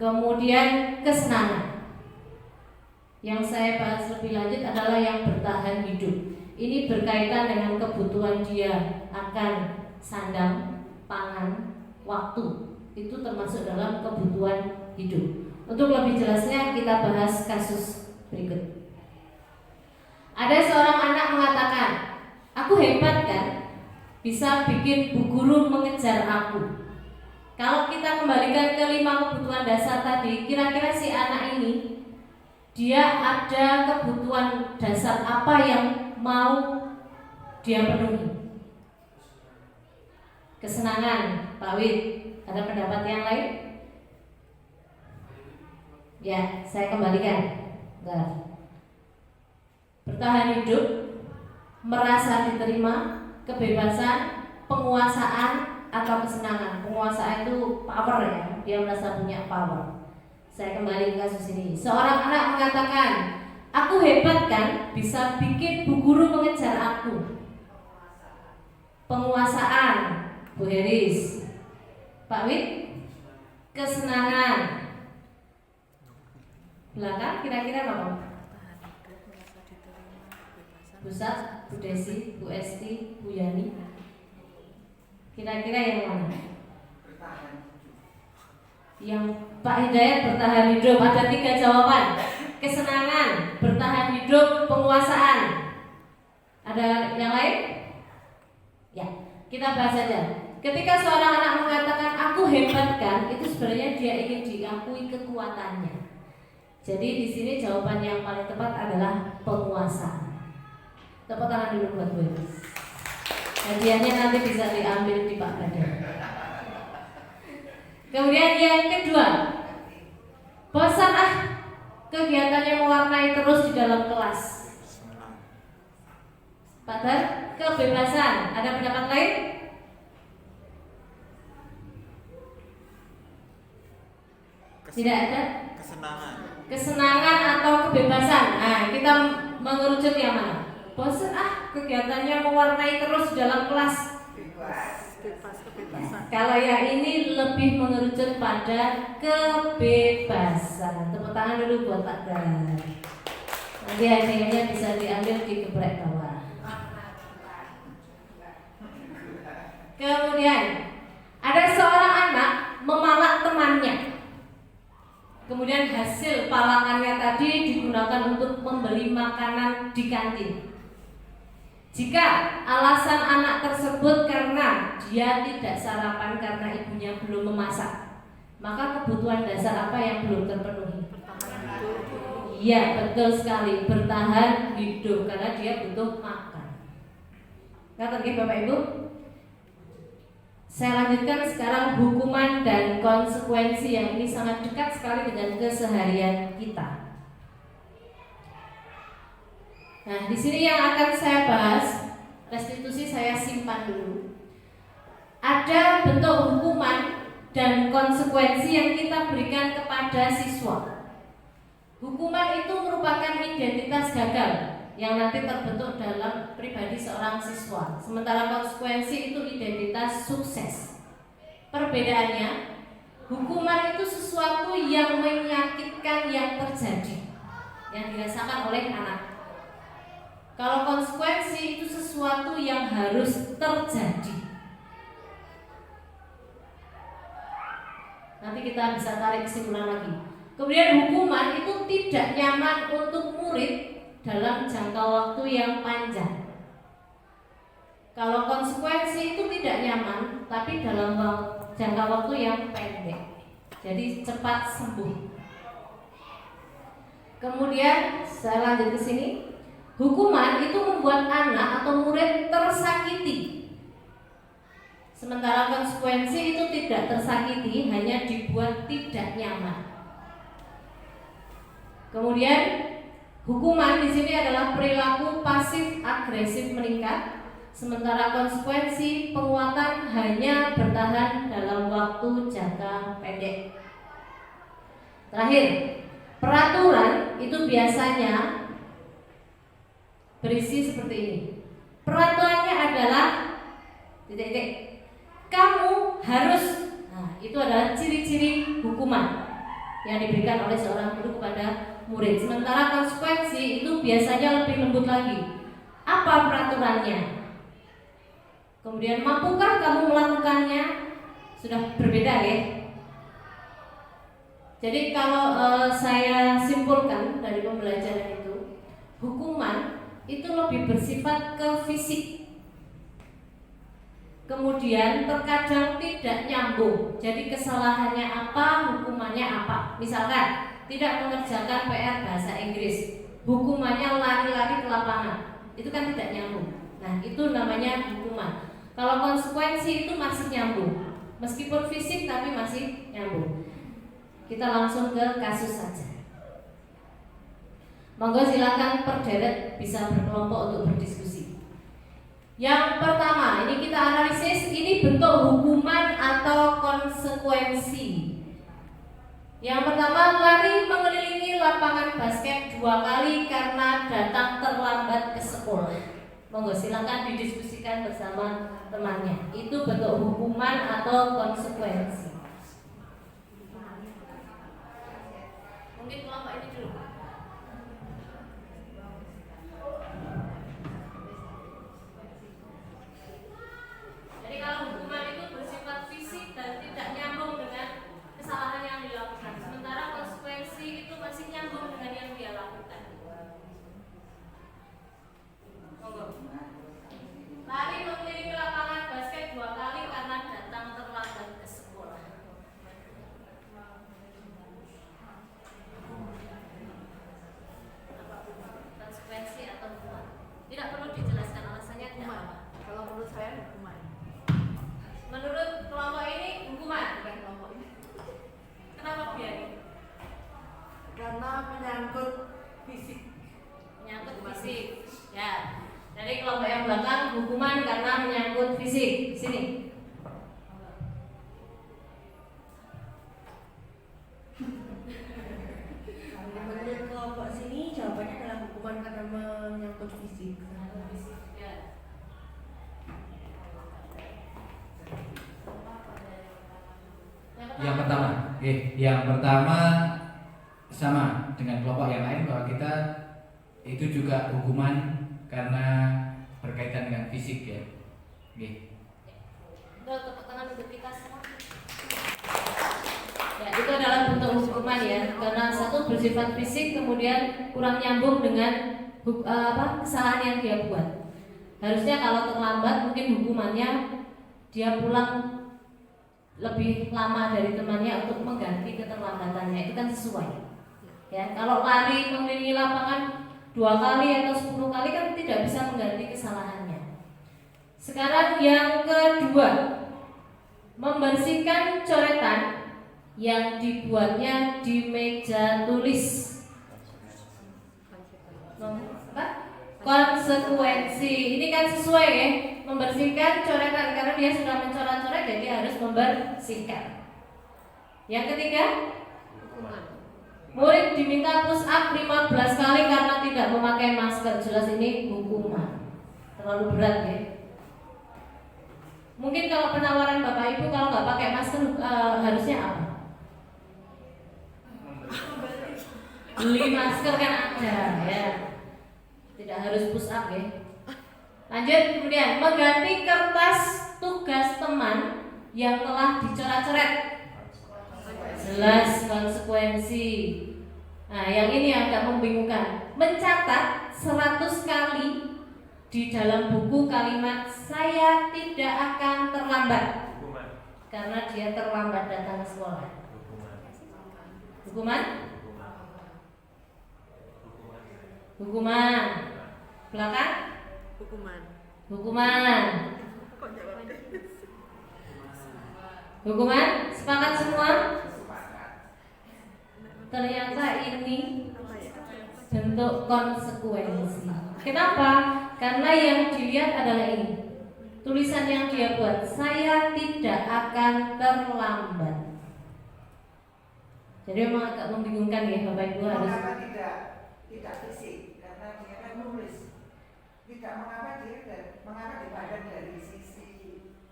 Kemudian kesenangan. Yang saya bahas lebih lanjut adalah yang bertahan hidup. Ini berkaitan dengan kebutuhan dia akan sandang, pangan, waktu. Itu termasuk dalam kebutuhan hidup. Untuk lebih jelasnya kita bahas kasus berikut. Ada seorang anak mengatakan, aku hebat kan, bisa bikin bu guru mengejar aku. Kalau kita kembalikan ke 5 kebutuhan dasar tadi, kira-kira si anak ini, dia ada kebutuhan dasar apa yang mau dia penuhi? Kesenangan, Pak Wid, ada pendapat yang lain? Ya, saya kembalikan. Bertahan hidup, merasa diterima, kebebasan, penguasaan, atau kesenangan. Penguasaan itu power ya, dia merasa punya power. Saya kembali ke kasus ini. Seorang anak mengatakan, aku hebat kan, bisa bikin bu guru mengejar aku. Penguasaan, Bu Heris. Pak Wid, kesenangan. Belakang kira-kira apa? Bu Sat, Bu Desi, Bu Esti, Bu Yani. Kira-kira yang mana? Yang Pak Hidayat bertahan hidup. Ada 3 jawaban. Kesenangan, bertahan hidup, penguasaan. Ada yang lain? Ya, kita bahas saja. Ketika seorang anak mengatakan aku hebat kan, itu sebenarnya dia ingin diakui kekuatannya. Jadi di sini jawaban yang paling tepat adalah penguasa. Tepuk tangan dulu buat gue. Hadiahnya nanti bisa diambil di Pak Badar. Kemudian yang kedua, bosan kegiatannya mewarnai terus di dalam kelas. Pak Badar, kebebasan. Ada pendapat lain? Tidak ada? Kesenangan Atau kebebasan. Nah, kita mengerucut yang mana? Bosan kegiatannya mewarnai terus dalam kelas. Kalau yang ini lebih mengerucut pada kebebasan. Tepuk tangan dulu buat Pak Dar. Nanti hadiahnya bisa diambil di geprek bawah. Kemudian ada seorang anak memalak temannya. Kemudian hasil palakannya tadi digunakan untuk membeli makanan di kantin. Jika alasan anak tersebut karena dia tidak sarapan karena ibunya belum memasak, maka kebutuhan dasar apa yang belum terpenuhi? Iya, betul sekali, bertahan hidup karena dia butuh makan. Ngerti Bapak Ibu? Saya lanjutkan sekarang hukuman dan konsekuensi yang ini sangat dekat sekali dengan keseharian kita. Nah, di sini yang akan saya bahas, restitusi saya simpan dulu. Ada bentuk hukuman dan konsekuensi yang kita berikan kepada siswa. Hukuman itu merupakan identitas gagal yang nanti terbentuk dalam pribadi seorang siswa. Sementara konsekuensi itu identitas sukses. Perbedaannya, hukuman itu sesuatu yang menyakitkan yang terjadi, yang dirasakan oleh anak. Kalau konsekuensi itu sesuatu yang harus terjadi. Nanti kita bisa tarik kesimpulan lagi. Kemudian hukuman itu tidak nyaman untuk murid dalam jangka waktu yang panjang. Kalau konsekuensi itu tidak nyaman, tapi dalam jangka waktu yang pendek. Jadi cepat sembuh. Kemudian saya lanjut ke sini. Hukuman itu membuat anak atau murid tersakiti. Sementara konsekuensi itu tidak tersakiti, hanya dibuat tidak nyaman. Kemudian hukuman di sini adalah perilaku pasif agresif meningkat, sementara konsekuensi penguatan hanya bertahan dalam waktu jangka pendek. Terakhir, peraturan itu biasanya berisi seperti ini. Peraturannya adalah titik-titik. Kamu harus. Nah, itu adalah ciri-ciri hukuman yang diberikan oleh seorang guru kepada murid. Sementara konsekuensi itu biasanya lebih lembut lagi. Apa peraturannya? Kemudian mampukah kamu melakukannya? Sudah berbeda ya. Jadi kalau saya simpulkan dari pembelajaran itu, hukuman itu lebih bersifat ke fisik. Kemudian terkadang tidak nyambung. Jadi kesalahannya apa, hukumannya apa. Misalkan tidak mengerjakan PR bahasa Inggris, hukumannya lari-lari ke lapangan. Itu kan tidak nyambung. Nah, itu namanya hukuman. Kalau konsekuensi itu masih nyambung. Meskipun fisik tapi masih nyambung. Kita langsung ke kasus saja. Monggo silakan perderet, bisa berkelompok untuk berdiskusi. Yang pertama, ini kita analisis, ini bentuk hukuman atau konsekuensi. Yang pertama, lari mengelilingi lapangan basket 2 kali karena datang terlambat ke sekolah. Monggo silakan didiskusikan bersama temannya. Itu bentuk hukuman atau konsekuensi. Mungkin kelompok ini dulu. Jadi kalau hukuman itu bersifat fisik dan tidak nyambung dengan kesalahan yang dilakukan, sementara konsekuensi itu masih nyambung dengan yang dia lakukan. Lari mengelilingi lapangan basket 2 kali karena datang terlambat ke sekolah. hukuman karena menyangkut fisik. Yang pertama sama dengan kelompok yang lain bahwa kita itu juga hukuman karena berkaitan dengan fisik ya. Tepuk tangan untuk kita semua. Ya, itu adalah bentuk hukuman ya, karena satu bersifat fisik kemudian kurang nyambung dengan kesalahan yang dia buat. Harusnya kalau terlambat mungkin hukumannya dia pulang lebih lama dari temannya untuk mengganti keterlambatannya, itu kan sesuai. Ya, kalau lari mengelilingi lapangan 2 kali atau 10 kali kan tidak bisa mengganti kesalahannya. Sekarang yang kedua, membersihkan coretan yang dibuatnya di meja tulis. Konsekuensi ini kan sesuai ya, membersihkan coretan karena dia sudah mencoret-coret jadi harus membersihkan. Yang ketiga, murid diminta push up 15 kali karena tidak memakai masker. Jelas ini hukuman, terlalu berat ya. Mungkin kalau penawaran Bapak Ibu kalau nggak pakai masker harusnya apa? Beli masker kan ada ya. Tidak harus push up ya. Lanjut kemudian mengganti kertas tugas teman yang telah dicoret-coret. Jelas konsekuensi. Nah, yang ini agak membingungkan. Mencatat 100 kali di dalam buku kalimat saya tidak akan terlambat. Karena dia terlambat datang ke sekolah. Hukuman? Hukuman. Belakang? Hukuman. Hukuman? Sepakat semua? Ternyata ini bentuk konsekuensi. Kenapa? Karena yang dilihat adalah ini. Tulisan yang dia buat, saya tidak akan terlambat. Jadi memang agak membingungkan ya Bapak Ibu harus. Mengapa tidak fisik? Karena dia kan nulis. Tidak mengapa dipandang dari sisi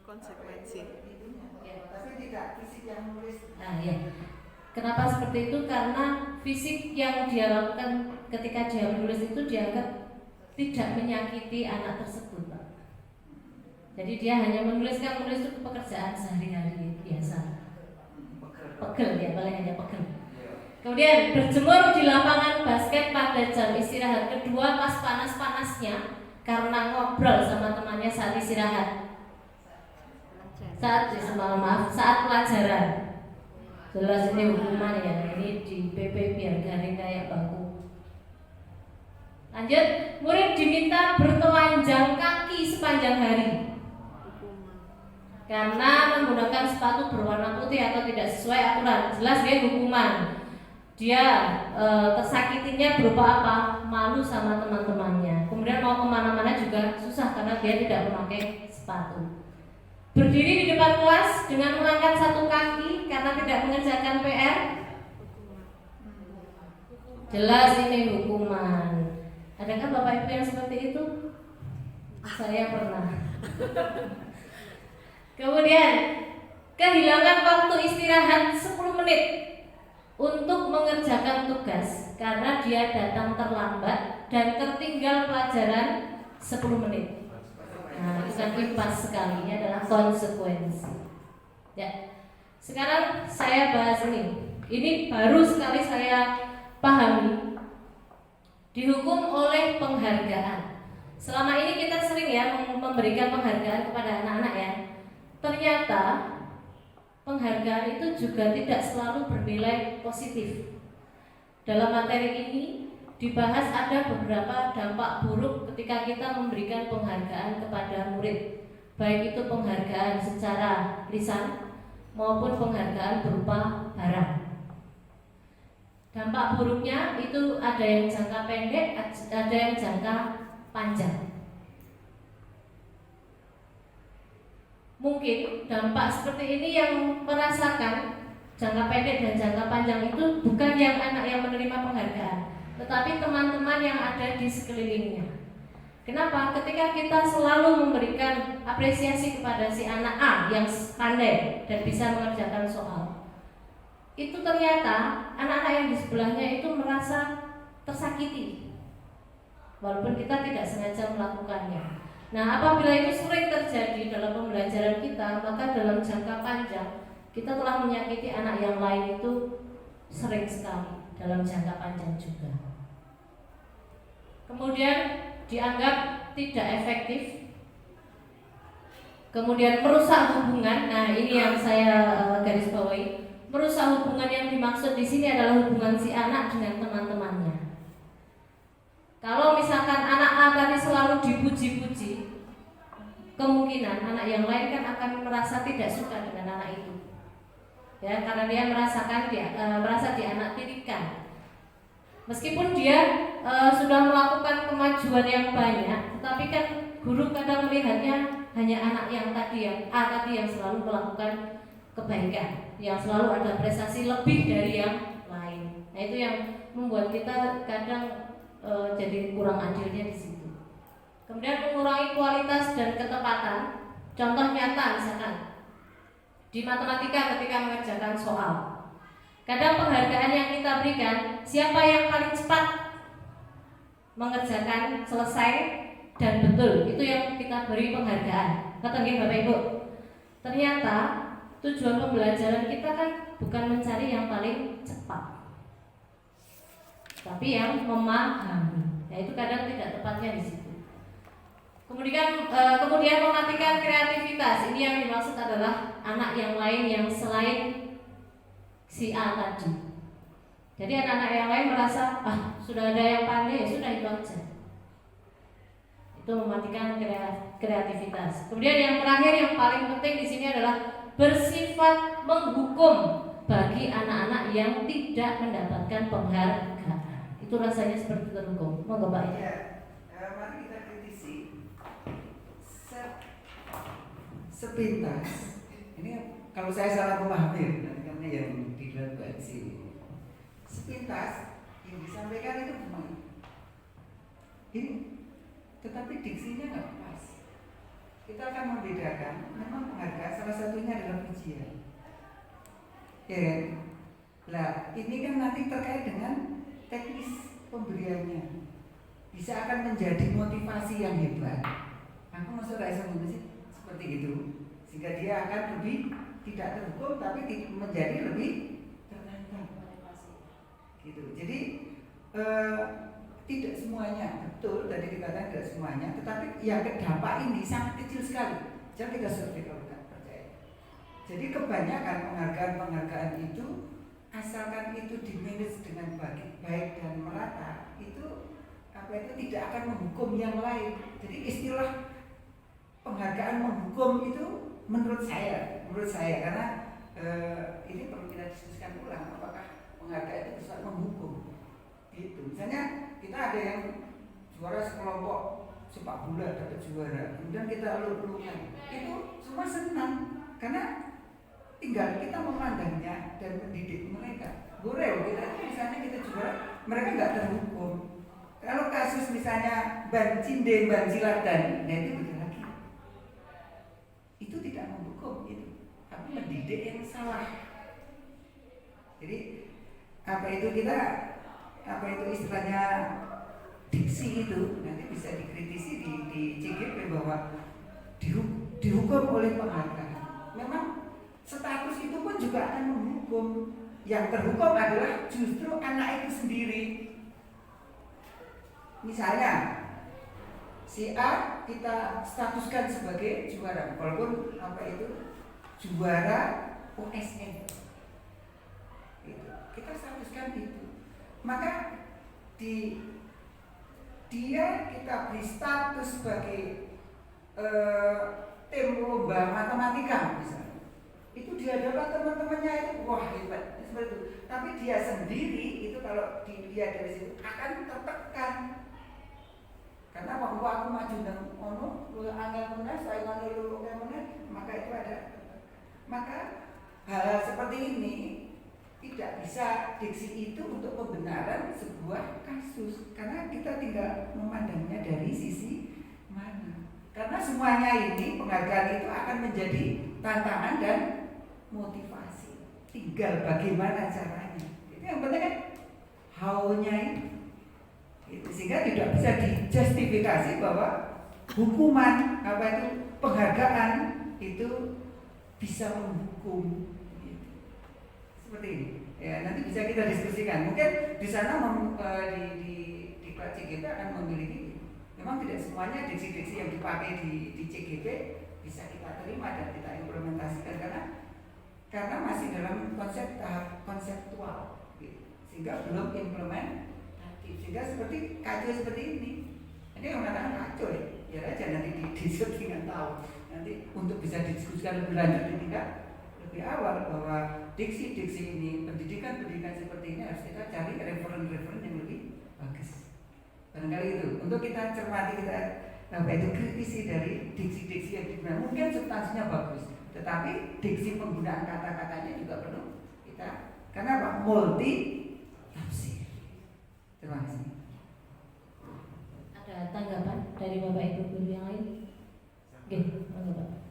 Konsekuensi. itunya. Tapi tidak fisik yang nulis. Nah ya. Kenapa seperti itu? Karena fisik yang dia lakukan ketika dia menulis itu dianggap tidak menyakiti anak tersebut, Pak. Jadi dia hanya menulis itu pekerjaan sehari-hari biasa. Pegel ya, paling hanya pegel. Kemudian berjemur di lapangan basket pada jam istirahat kedua pas panas-panasnya karena ngobrol sama temannya saat istirahat. Saat pelajaran. Jelas ini hukuman ya, ini di PP biar garing kayak bangku. Lanjut, murid diminta bertelanjang kaki sepanjang hari karena menggunakan sepatu berwarna putih atau tidak sesuai aturan. Jelas dia hukuman. Dia tersakitinya berupa apa? Malu sama teman-temannya. Kemudian mau kemana-mana juga susah karena dia tidak memakai sepatu. Berdiri di depan kelas dengan mengangkat satu kaki karena tidak mengerjakan PR. Jelas ini hukuman. Adakah Bapak Ibu yang seperti itu? Saya pernah. Kemudian kehilangan waktu istirahat 10 menit untuk mengerjakan tugas karena dia datang terlambat dan tertinggal pelajaran 10 menit. Nah, itu kan pas sekali, ini adalah konsekuensi. Ya. Sekarang saya bahas ini. Ini baru sekali saya pahami. Dihukum oleh penghargaan. Selama ini kita sering ya memberikan penghargaan kepada anak-anak ya. Ternyata penghargaan itu juga tidak selalu bernilai positif. Dalam materi ini dibahas ada beberapa dampak buruk ketika kita memberikan penghargaan kepada murid, baik itu penghargaan secara lisan maupun penghargaan berupa barang. Dampak buruknya itu ada yang jangka pendek, ada yang jangka panjang. Mungkin dampak seperti ini yang merasakan jangka pendek dan jangka panjang itu bukan yang anak yang menerima penghargaan, tetapi teman-teman yang ada di sekelilingnya. Kenapa? Ketika kita selalu memberikan apresiasi kepada si anak A yang pandai dan bisa mengerjakan soal, itu ternyata anak-anak yang di sebelahnya itu merasa tersakiti, walaupun kita tidak sengaja melakukannya. Nah, apabila itu sering terjadi dalam pembelajaran kita, maka dalam jangka panjang kita telah menyakiti anak yang lain itu sering sekali dalam jangka panjang juga. Kemudian dianggap tidak efektif, kemudian merusak hubungan. Nah, ini yang saya garis bawahi. Merusak hubungan yang dimaksud di sini adalah hubungan si anak dengan teman-temannya. Kalau misalkan anak A tadi selalu dipuji-puji, kemungkinan anak yang lain kan akan merasa tidak suka dengan anak itu, ya, karena dia merasa dianaktirikan. Meskipun dia sudah melakukan kemajuan yang banyak, tetapi kan guru kadang melihatnya hanya anak yang A tadi yang selalu melakukan kebaikan, yang selalu ada prestasi lebih dari yang lain. Nah, itu yang membuat kita kadang jadi kurang adilnya di situ. Kemudian mengurangi kualitas dan ketepatan. Contoh nyata misalkan di matematika ketika mengerjakan soal, kadang penghargaan yang kita berikan siapa yang paling cepat mengerjakan selesai dan betul, itu yang kita beri penghargaan. Kata Bapak Ibu, ternyata tujuan pembelajaran kita kan bukan mencari yang paling cepat, tapi yang memahami. Nah, itu kadang tidak tepatnya di situ. Kemudian mematikan kreativitas. Ini yang dimaksud adalah anak yang lain yang selain si A tadi. Jadi anak-anak yang lain merasa sudah ada yang pandai, ya sudah itu aja. Itu mematikan kreativitas. Kemudian yang terakhir yang paling penting di sini adalah bersifat menghukum bagi anak-anak yang tidak mendapatkan penghargaan. Itu rasanya seperti terhukum. Monggo Pak. Mari kita kritisi sepintas. Ini kalau saya salah memahami, karena yang di dalam sini sepintas yang disampaikan itu benar. Ini, tetapi diksinya nggak pas. Kita akan membedakan. Memang penghargaan salah satunya adalah pujian. Ya, lah ini kan nanti terkait dengan teknis pemberiannya. Bisa akan menjadi motivasi yang hebat. Aku maksud saya seperti itu, sehingga dia akan lebih tidak terhukum tapi menjadi lebih tertantang. Gitu. Jadi tidak semuanya betul, tadi dikatakan tidak semuanya, tetapi yang terdampak ini sangat kecil sekali. Jangan kita survei kalau tidak percaya. Jadi kebanyakan penghargaan itu asalkan itu dimanage dengan baik dan merata, itu tidak akan menghukum yang lain. Jadi istilah penghargaan menghukum itu menurut saya karena ini perlu kita diskusikan ulang, apakah penghargaan itu bisa menghukum. Gitu. Misalnya kita ada yang juara sekelompok sepak bola dapat juara, kemudian kita lulukan, itu semua senang karena tinggal kita memandangnya dan mendidik mereka. Boleh kita misalnya kita juara, mereka nggak terhukum. Kalau kasus misalnya ban cinde, ban silatan, nah itu beda lagi. Itu tidak menghukum itu, tapi mendidik yang salah. Jadi apa itu istilahnya diksi itu nanti bisa dikritisi di CGP bahwa dihukum oleh penghargaan. Memang status itu pun juga akan menghukum. Yang terhukum adalah justru anak itu sendiri. Misalnya si A kita statuskan sebagai juara, walaupun juara OSN. Gitu. Kita statuskan itu. Maka dia kita beri status sebagai tim lomba matematika misalnya. Itu di hadapan teman-temannya itu wah hebat seperti itu. Tapi dia sendiri itu kalau dilihat dari situ akan tertekan. Karena waktu aku maju dan lu angel menes, saya lu menes, maka itu ada. Maka hal seperti ini itu tidak bisa diksi itu untuk pembenaran sebuah kasus, karena kita tinggal memandangnya dari sisi mana. Karena semuanya ini penghargaan itu akan menjadi tantangan dan motivasi. Tinggal bagaimana caranya. Itu yang penting kan how-nya itu. Sehingga tidak bisa dijustifikasi bahwa hukuman penghargaan itu bisa menghukum. Seperti ini. Ya, nanti bisa kita diskusikan. Mungkin di sana di CGP akan memiliki, memang tidak semuanya diksi-diksi yang dipakai di CGP bisa kita terima dan kita implementasikan karena masih dalam konsep tahap konseptual, gitu. Sehingga belum implementatif. Sehingga seperti kacau seperti ini. Ini yang mengatakan kacau ya, biar aja nanti di settingan tahu. Nanti untuk bisa didiskusikan lebih lanjut di tingkat lebih awal bahwa diksi-diksi ini, pendidikan-pendidikan seperti ini harus kita cari referen-referen yang lebih bagus. Barangkali itu untuk kita cermati, kita kritisi dari diksi-diksi yang digunakan. Mungkin substansinya bagus, tetapi diksi penggunaan kata-katanya juga perlu kita, karena apa? Multi tafsir. Terima kasih. Ada tanggapan dari Bapak Ibu guru yang lain? Oke, Bapak.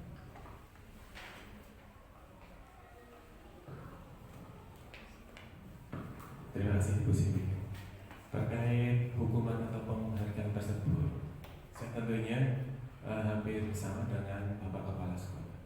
Terima kasih Bu Siti. Terkait hukuman atau penghargaan tersebut, saya tentunya hampir sama dengan Bapak Kepala Sekolah.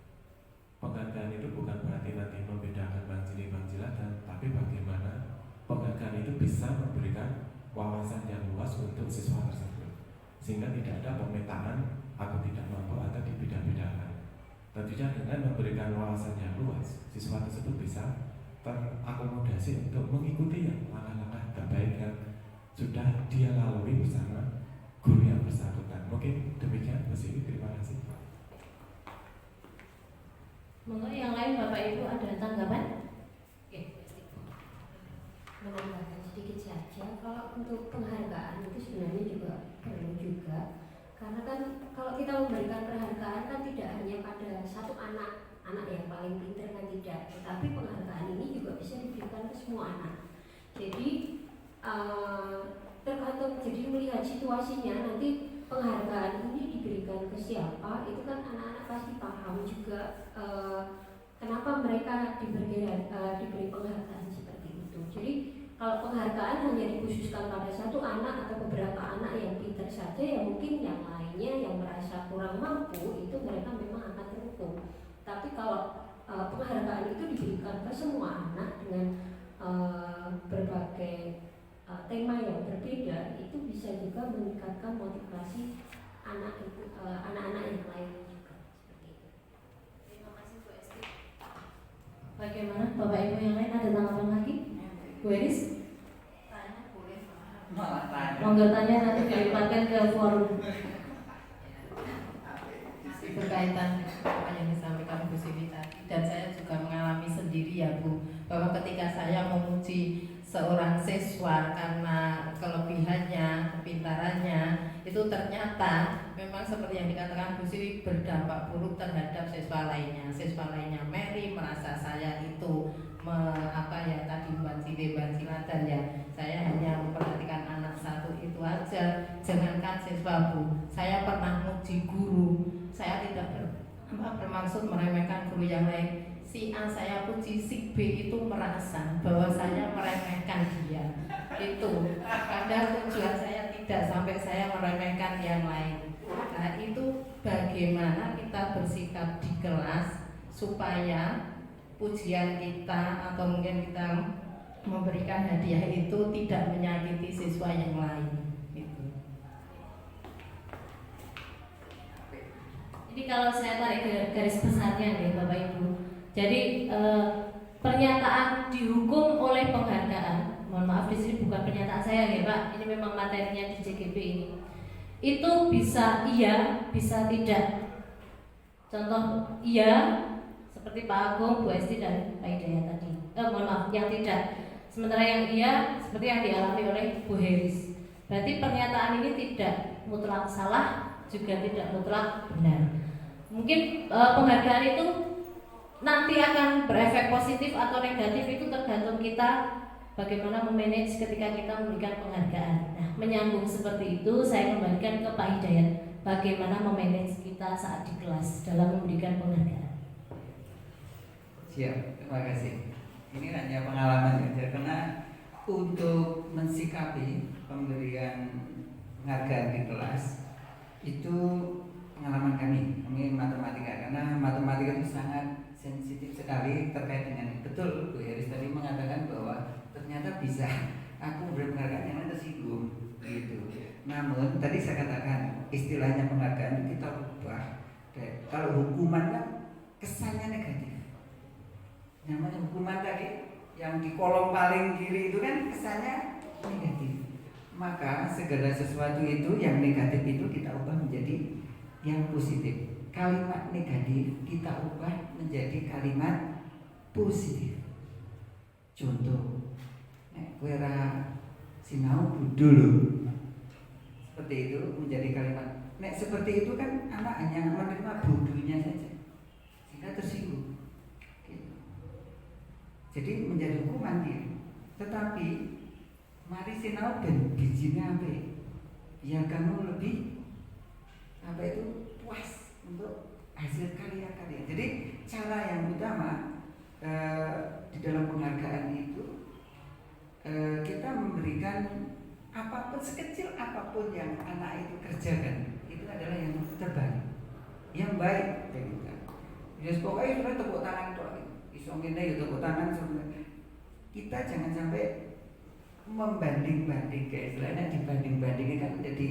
Penghargaan itu bukan berarti nanti membedakan manjili dan tapi bagaimana penghargaan itu bisa memberikan wawasan yang luas untuk siswa tersebut, sehingga tidak ada pemetaan atau tidak mampu atau dibeda-bedakan. Tentunya dengan memberikan wawasan yang luas, siswa tersebut bisa terakomodasi untuk mengikuti yang langkah-langkah terbaik yang sudah dia lalui bersama guru yang bersangkutan. Mungkin demikian Bu Siti, terima kasih. Monggo yang lain Bapak Ibu ada tanggapan? Oke. Menambahkan sedikit saja, kalau untuk penghargaan itu sebenarnya juga perlu juga, karena kan kalau kita memberikan penghargaan kan tidak hanya pada satu anak yang paling pintar kan tidak, tetapi penghargaan ini juga bisa diberikan ke semua anak. Jadi tergantung, jadi melihat situasinya nanti penghargaan ini diberikan ke siapa, itu kan anak-anak pasti paham juga kenapa mereka diberi penghargaan seperti itu. Jadi kalau penghargaan hanya dikhususkan pada satu anak atau beberapa anak yang pintar saja, ya mungkin yang lainnya yang merasa kurang mampu itu mereka memang akan terhukum. Tapi kalau penghargaan itu diberikan ke semua anak dengan berbagai tema yang berbeda, itu bisa juga meningkatkan motivasi anak-anak yang lain juga seperti itu. Terima kasih Bu Esti. Bagaimana Bapak Ibu yang lain ada tanggapan lagi? Bu Eris? Tanya boleh. Malah tanya. Monggo tanya nanti dilimpahkan ke forum. Berkaitan apa yang disampaikan Bu Siti tadi, dan saya juga mengalami sendiri ya Bu, bahwa ketika saya memuji seorang siswa karena kelebihannya, kepintarannya, itu ternyata memang seperti yang dikatakan Bu Siti berdampak buruk terhadap siswa lainnya. Siswa lainnya Mary merasa saya itu tadi bansiladan ya, saya hanya memperhatikan anak satu itu aja. Jangankan siswa Bu, saya pernah muji guru, saya tidak bermaksud meremehkan guru yang lain. Si A saya puji, si B itu merasa bahwa saya meremehkan dia. Itu kadang tujuan saya tidak sampai saya meremehkan yang lain. Nah itu bagaimana kita bersikap di kelas supaya pujian kita atau mungkin kita memberikan hadiah itu tidak menyakiti siswa yang lain. Itu. Jadi kalau saya tarik garis besarnya nih Bapak Ibu, jadi pernyataan dihukum oleh penghargaan, mohon maaf di sini bukan pernyataan saya ya Pak, ini memang materinya di CGP ini. Itu bisa iya, bisa tidak. Contoh iya, seperti Pak Agung, Bu Esti dan Pak Hidayat tadi. Mohon maaf, yang tidak. Sementara yang iya, seperti yang dialami oleh Bu Heris. Berarti pernyataan ini tidak mutlak salah, juga tidak mutlak benar. Mungkin penghargaan itu nanti akan berefek positif atau negatif itu tergantung kita bagaimana memanage ketika kita memberikan penghargaan. Nah, menyambung seperti itu, saya kembalikan ke Pak Hidayat, bagaimana memanage kita saat di kelas dalam memberikan penghargaan. Siap, terima kasih. Ini hanya pengalaman saja, karena untuk mensikapi pemberian penghargaan di kelas itu pengalaman kami matematika, karena matematika itu sangat sensitif sekali terkait dengan, betul Bu Heris tadi mengatakan bahwa ternyata bisa aku memberi penghargaan yang tersinggung gitu. Namun tadi saya katakan istilahnya penghargaan itu kita ubah. Kalau hukuman kan kesannya negatif. Namanya hukuman tadi yang di kolom paling kiri itu kan kesannya negatif. Maka segala sesuatu itu yang negatif itu kita ubah menjadi yang positif. Kalimat negatif kita ubah menjadi kalimat positif. Contoh, nek kowe ra sinau budul, seperti itu menjadi kalimat. Nek seperti itu kan anak hanya menerima bodohnya saja, sehingga tersinggung. Jadi menjadi hukuman dia. Tetapi mari sinau ben bijinya apik, biar kamu lebih apa itu puas untuk hasil karya-karya. Jadi cara yang utama di dalam penghargaan itu kita memberikan apapun, sekecil apapun yang anak itu kerjakan, itu adalah yang terbaik, yang baik bagi kita. Ya pokoknya sudah tepuk tangan doang. Ngene ya tepuk tangan sebenarnya. Kita jangan sampai membanding-banding, kayak istilahnya dibanding-bandingin kan jadi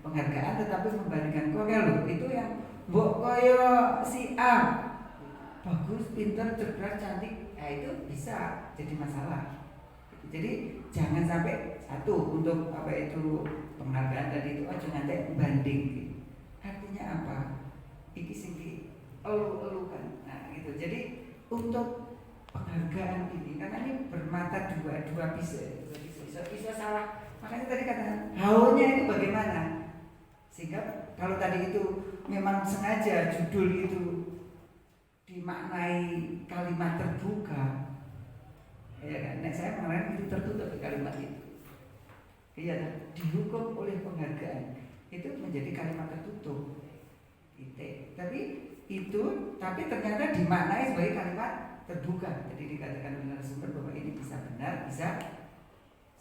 penghargaan, tetapi membandingkan kok lho itu yang mbok koyo si A bagus, pinter, cerdas, cantik, nah itu bisa jadi masalah. Jadi jangan sampai satu untuk apa itu penghargaan tadi itu aja nanti banding. Artinya apa? Iki sing elu-elukan. Nah gitu. Jadi untuk penghargaan ini, karena ini bermata dua bisa salah. Makanya tadi katakan haunya itu bagaimana, sehingga kalau tadi itu memang sengaja judul itu dimaknai kalimat terbuka, ya kan? Nah, saya kemarin itu tertutup kalimat itu, iya, dihukum oleh penghargaan itu menjadi kalimat tertutup, tapi ternyata dimaknai sebagai kalimat terbuka. Jadi dikatakan oleh narasumber bahwa ini bisa benar, bisa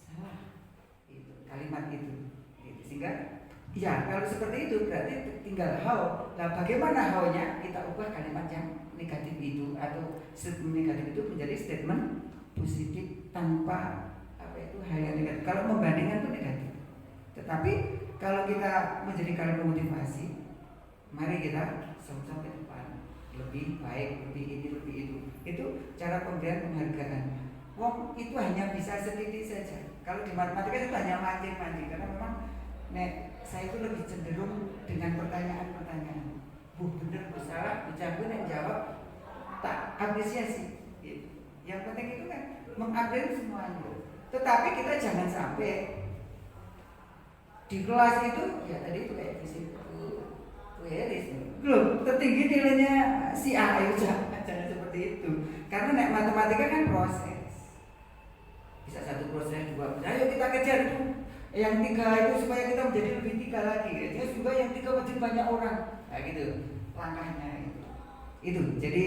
salah. Itu kalimat itu. Sehingga ya kalau seperti itu berarti tinggal how. Nah bagaimana how-nya kita ubah kalimat yang negatif itu atau statement negatif itu menjadi statement positif tanpa apa itu hal yang negatif. Kalau membandingkan itu negatif. Tetapi kalau kita menjadi kalimat motivasi, mari kita sama-sama ke depan, lebih baik, lebih ini, lebih itu. Itu cara pemberian penghargaan. Wong itu hanya bisa sedikit saja. Kalau di matematika itu hanya mancing-mancing, karena memang saya itu lebih cenderung dengan pertanyaan-pertanyaan. Bu bener, bu salah, bu jago, nek jawab tak apresiasi. Yang penting itu kan mengapresiasi semuanya. Tetapi kita jangan sampai di kelas itu ya tadi itu kayak fisik belum tertinggi nilainya si A, ayo jangan seperti itu. Karena nek matematika kan proses, bisa satu proses, dua proses. Ayo kita kejar itu yang 3 itu supaya kita menjadi lebih 3 lagi. Terus juga yang 3 menjadi banyak orang. Nah gitu langkahnya itu. Jadi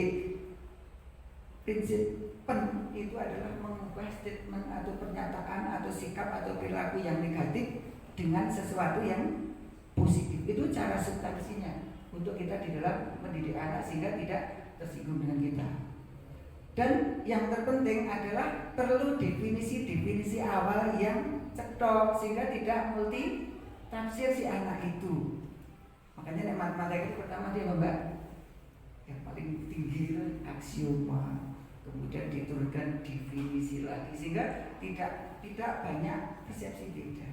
prinsip pen itu adalah mengubah statement atau pernyataan atau sikap atau perilaku yang negatif dengan sesuatu yang positif. Itu cara substansinya untuk kita di dalam mendidik anak sehingga tidak tersinggung dengan kita. Dan yang terpenting adalah perlu definisi awal yang cetok sehingga tidak multi tafsir si anak itu. Makanya matematika itu pertama dia Mbak yang paling tinggi itu aksioma, kemudian diturunkan definisi lagi sehingga tidak banyak persepsi beda.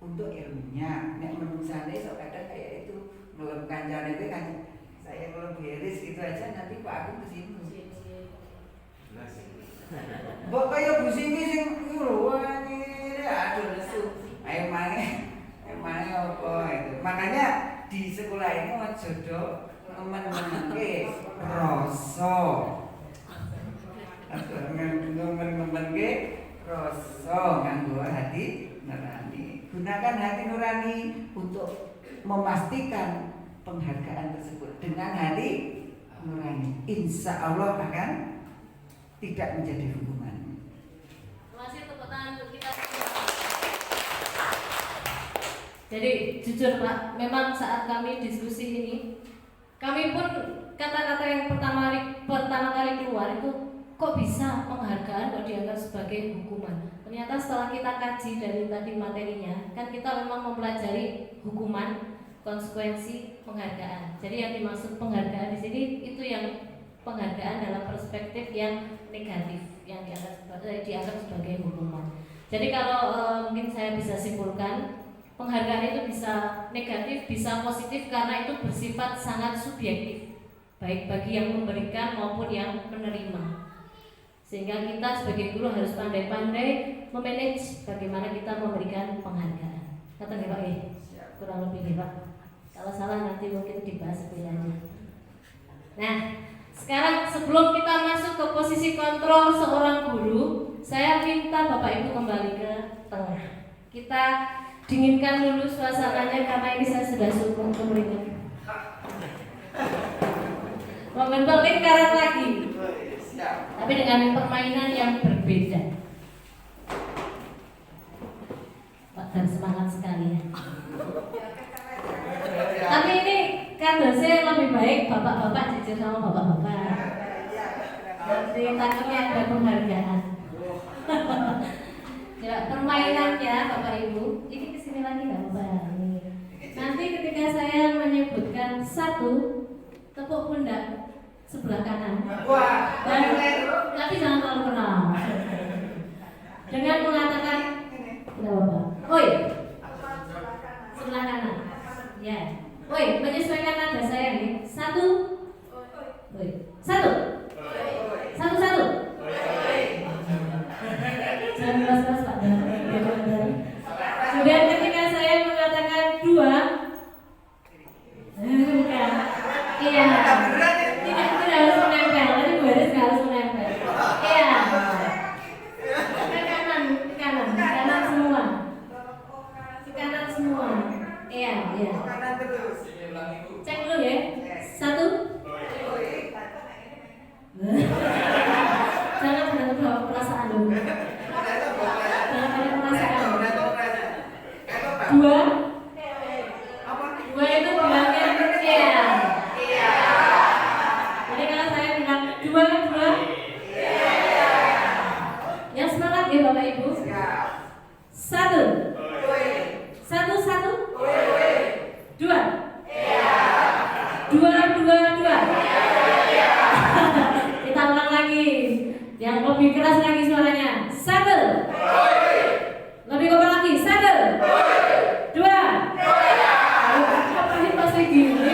Untuk ilmunya, nek menusane sok kadang kayak itu ngelem kancane itu kan saya ngelem beres gitu aja nanti Pak Agung kesini. Mbok kaya Bu Simi sing lho ngene aduh lesu. Ayo maneh apa itu. Makanya di sekolah ini aja do nemen-nemenke rasa nganggo hati nurani. Gunakan hati nurani untuk memastikan penghargaan tersebut dengan hati nurani. Insya Allah akan tidak menjadi hukuman. Terima kasih, tepuk tangan untuk kita. Jadi jujur Pak, memang saat kami diskusi ini, kami pun kata-kata yang pertama kali keluar itu kok bisa penghargaan kok dianggap sebagai hukuman. Ternyata setelah kita kaji dari tadi materinya, kan kita memang mempelajari hukuman, konsekuensi, penghargaan. Jadi yang dimaksud penghargaan di sini itu yang penghargaan dalam perspektif yang negatif, yang dianggap sebagai hukuman. Jadi kalau mungkin saya bisa simpulkan, penghargaan itu bisa negatif, bisa positif karena itu bersifat sangat subjektif, baik bagi yang memberikan maupun yang menerima. Sehingga kita sebagai guru harus pandai-pandai memanage bagaimana kita memberikan penghargaan. Kata nggak Pak? Kurang lebih nih Pak. Kalau salah nanti mungkin dibahas lebih lanjut. Nah, sekarang sebelum kita masuk ke posisi kontrol seorang guru, saya minta Bapak Ibu kembali ke tengah. Kita dinginkan dulu suasananya karena ini saya sudah suruh kemeringan. Membentuk lingkaran lagi, tapi dengan permainan yang berbeda. Pak dan semangat sekali ya. Tapi ini kan dosen lebih baik bapak-bapak jujur sama bapak-bapak. Nanti takutnya ada penghargaan. Ya, permainannya Bapak Ibu, ini kesini lagi nggak Bapak? Nanti ketika saya menyebutkan satu, tepuk pundak sebelah kanan. Dan tapi jangan terlalu kenal. Dengan mengatakan, tidak Bapak. Oi, sebelah kanan. Ya. Oi, menyesuaikan nada saya nih. Satu. Oi. Satu. Satu. Jangan keras-keras Pak. Kemudian ketika saya mengatakan dua, bukan. Iya. Tidak harus menempel. Tadi baris nggak harus menempel. Iya. Ke kanan semua. Ke kanan semua. Iya. Cek dulu ya. Satu. Jangan terbawa perasaan dulu. Dua itu bilangnya iya. Jadi kalau saya bilang dua yang semangat ya Bapak Ibu. Satu. Dua. Dua. Kita ulang lagi. Yang lebih keras lagi suaranya. Satu. Lebih kokoh lagi. Satu. Dua. Apa sih pasti gini?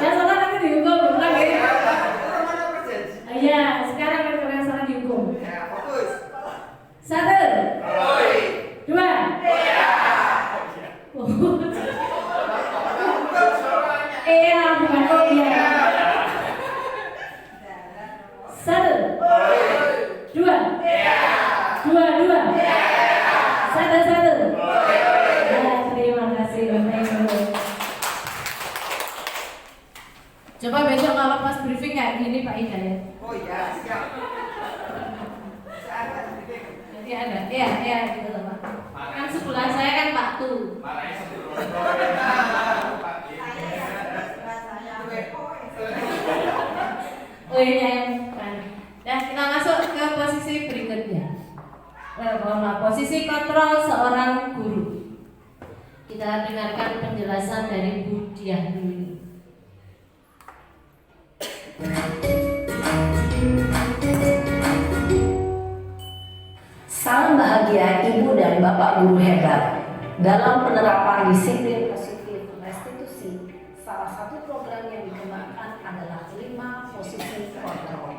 Ya salah nanti dihukum lagi. Iya, sekarang yang salah dihukum. Satu. Dua. Bukan oh iya. Satu. Dua. Satu. Terima kasih Bapak Ibu. Coba besok kalau pas briefing kayak gini Pak Hidayat. Oh iya, siap. Jadi ada, iya gitu loh Pak. Kan sebelah saya kan Pak Tu. Oh iya kan. Nah kita masuk ke posisi berikutnya. Posisi kontrol seorang guru. Kita dengarkan penjelasan dari Bu Diah dulu. Salam bahagia Ibu dan Bapak guru hebat. Dalam penerapan disiplin positif restitusi, salah satu program yang dikembangkan adalah 5 posisi kontrol.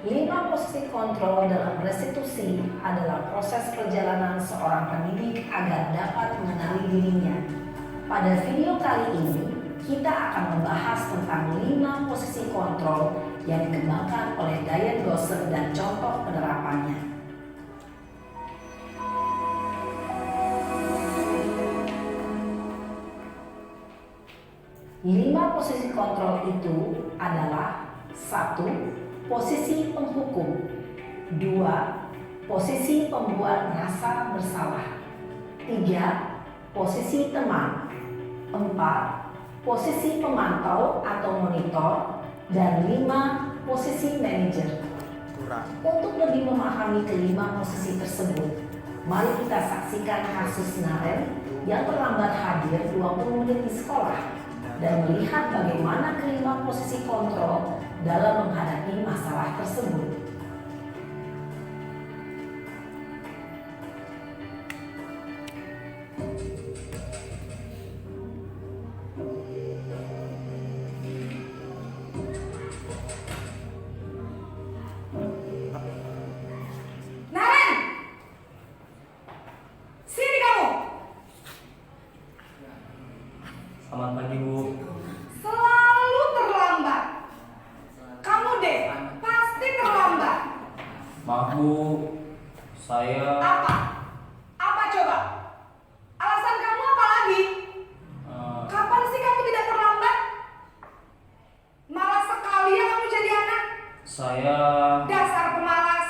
5 posisi kontrol dalam restitusi adalah proses perjalanan seorang pendidik agar dapat mengenali dirinya. Pada video kali ini, kita akan membahas tentang 5 posisi kontrol yang dikembangkan oleh Diane Gosser dan contoh penerapannya. 5 posisi kontrol itu adalah 1. Posisi penghukum, 2. Posisi pembuat rasa bersalah, 3. Posisi teman, 4. Posisi pemantau atau monitor, dan 5. Posisi manajer. Untuk lebih memahami kelima posisi tersebut, mari kita saksikan kasus Naren yang terlambat hadir 20 menit di sekolah dan melihat bagaimana kelima posisi kontrol dalam menghadapi masalah tersebut. Naren! Sini kamu! Selamat pagi, Bu. Selalu terlambat. Kamu deh, pasti terlambat. Maaf, Bu. Saya Apa? Apa coba? Alasan kamu apa lagi? Kapan sih kamu tidak terlambat? Malas sekali ya kamu jadi anak. saya Dasar pemalas.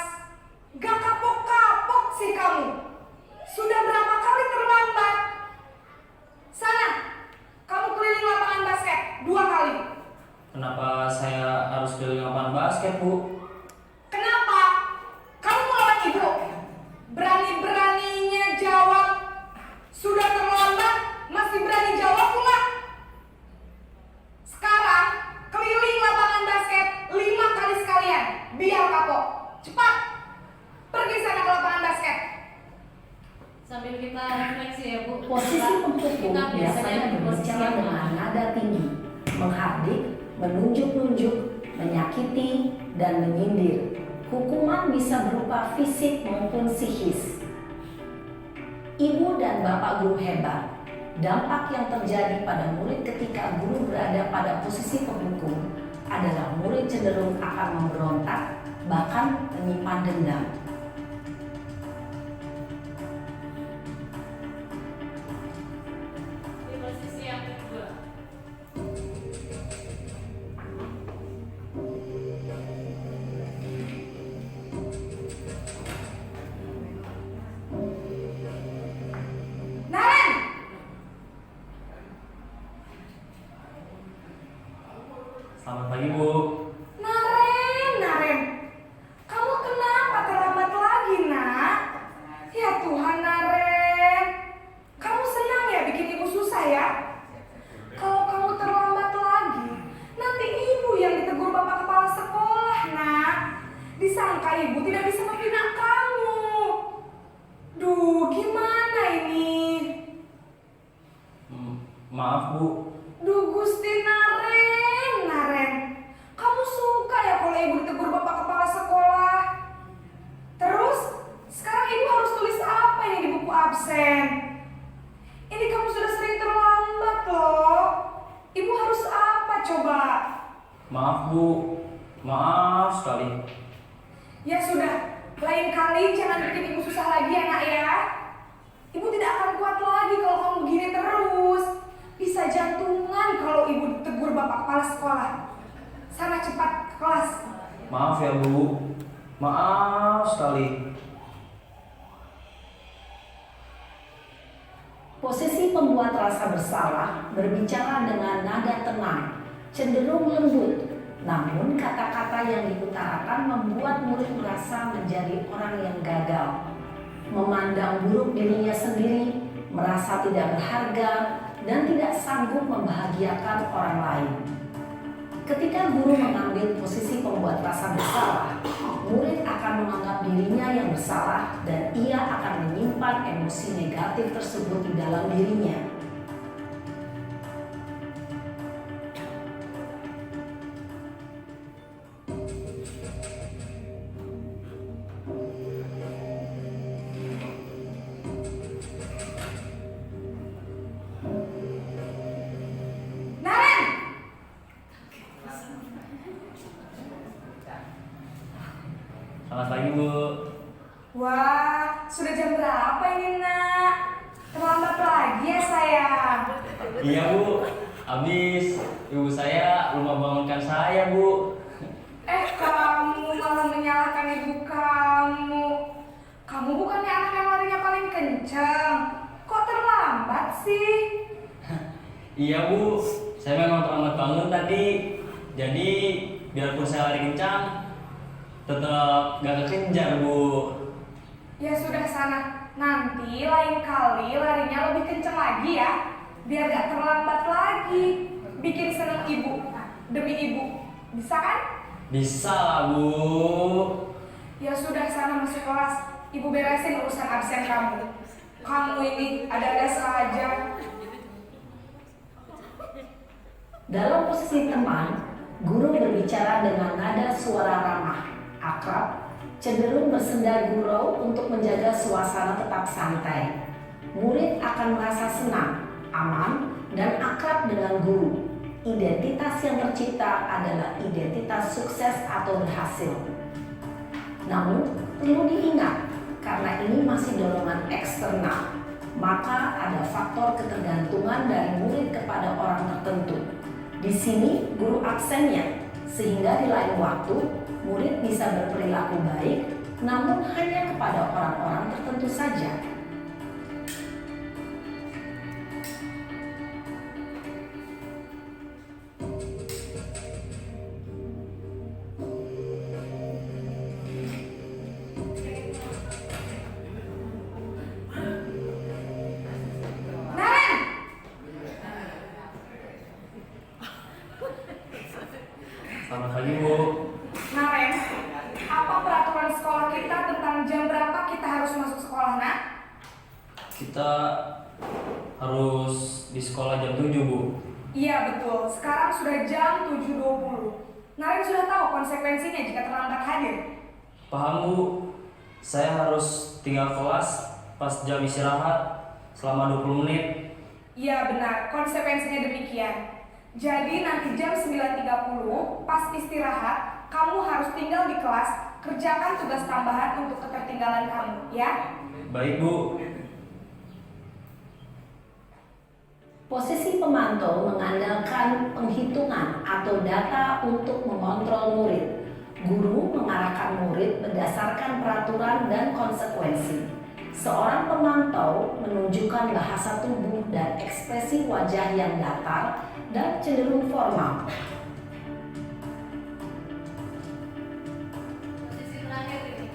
Gak kapok-kapok sih kamu. Sudah berapa kali terlambat? Sana, kamu keliling lapangan basket 2 kali. kenapa saya harus keliling lapangan basket, Bu? Kenapa? Kamu melawan ibu? Berani-beraninya jawab. Sudah terlambat, masih berani jawab pula. Sekarang, keliling lapangan basket 5 kali sekalian. Biar kapok. Cepat. Pergi sana ke lapangan basket. Sambil kita refleksi ya Bu. Posisi penghukum Kita biasanya berbicara dengan nada tinggi, menghardik, menunjuk-nunjuk, menyakiti, dan menyindir. Hukuman bisa berupa fisik maupun psikis. Ibu dan bapak guru hebat. Dampak yang terjadi pada murid ketika guru berada pada posisi penghukum adalah murid cenderung akan memberontak, bahkan menyimpan dendam. Di posisi yang kedua. Naren! Selamat pagi, Bu. Naren. Kamu kenapa terlambat lagi, nak? Ya Tuhan, Naren. Kamu senang ya bikin ibu susah ya? Kalau kamu terlambat lagi, nanti ibu yang ditegur bapak kepala sekolah, nak. Disangka ibu tidak bisa membina kamu. Duh, gimana ini? Maaf, Bu. Duh Gusti Naren. Kamu suka ya kalau ibu ditegur bapak kepala sekolah? Terus, sekarang ibu harus tulis apa ini di buku absen? Ini kamu sudah sering terlambat loh. Ibu harus apa coba? Maaf, Bu. Maaf sekali. Ya sudah, lain kali jangan bikin ibu susah lagi ya nak ya. Ibu tidak akan kuat lagi kalau kamu begini terus. Bisa jantungan kalau ibu ditegur bapak kepala sekolah. Sana cepat ke kelas. Maaf ya, Bu. Maaf sekali. Posisi pembuat rasa bersalah berbicara dengan nada tenang, cenderung lembut. Namun kata-kata yang diutarakan membuat murid merasa menjadi orang yang gagal, memandang buruk dirinya sendiri, merasa tidak berharga, dan tidak sanggup membahagiakan orang lain. Ketika guru mengambil posisi pembuat rasa bersalah, murid akan menganggap dirinya yang bersalah dan ia akan menyimpan emosi negatif tersebut di dalam dirinya. Naren! Wah, sudah jam berapa ini nak? Terlambat lagi ya sayang. Iya Bu, habis ibu saya lupa bangunkan saya Bu. Kamu malah menyalahkan ibu kamu. Kamu bukannya anak yang larinya paling kencang. Kok terlambat sih? Iya Bu, saya memang terlambat bangun tadi. Jadi biarpun saya lari kencang, tetap gak kekejar Bu. Ya sudah sana. Nanti lain kali larinya lebih kencang lagi ya. Biar gak terlambat lagi. Bikin seneng ibu. Demi ibu. Bisa kan? Bisa lah Bu. Ya sudah sana masuk kelas. Ibu beresin urusan absen kamu. Kamu ini ada-ada saja. Dalam posisi teman, guru berbicara dengan nada suara ramah, akrab, cenderung bersenda gurau untuk menjaga suasana tetap santai. Murid akan merasa senang, aman, dan akrab dengan guru. Identitas yang tercipta adalah identitas sukses atau berhasil. Namun, perlu diingat, karena ini masih dorongan eksternal, maka ada faktor ketergantungan dari murid kepada orang tertentu. Di sini guru absennya, sehingga di lain waktu murid bisa berperilaku baik, namun hanya kepada orang-orang tertentu saja. Selamat pagi Bu. Naren, apa peraturan sekolah kita tentang jam berapa kita harus masuk sekolah, nak? Kita harus di sekolah jam 7 Bu. Iya betul, sekarang sudah jam 7.20. Naren sudah tahu konsekuensinya jika terlambat hadir. Paham Bu, saya harus tinggal kelas pas jam istirahat selama 20 menit. Iya benar, konsekuensinya demikian. Jadi nanti jam 9.30 pas istirahat, kamu harus tinggal di kelas, kerjakan tugas tambahan untuk ketertinggalan kamu, ya? Baik Bu. Posisi pemantau mengandalkan penghitungan atau data untuk mengontrol murid. Guru mengarahkan murid berdasarkan peraturan dan konsekuensi. Seorang pemantau menunjukkan bahasa tubuh dan ekspresi wajah yang datar dan cenderung formal. Posisi terakhir ini.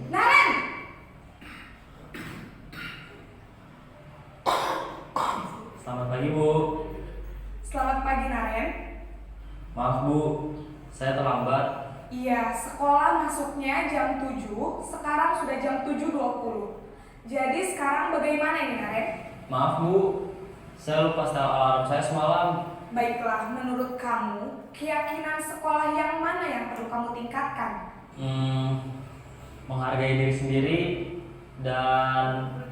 Naren! Selamat pagi Bu. Selamat pagi Naren. Maaf Bu, saya terlambat. Iya, sekolah masuknya jam 7, sekarang sudah jam 7.20. Jadi sekarang bagaimana ini Naren? Maaf Bu, saya lupa setel alarm saya semalam. Baiklah, menurut kamu, keyakinan sekolah yang mana yang perlu kamu tingkatkan? Menghargai diri sendiri dan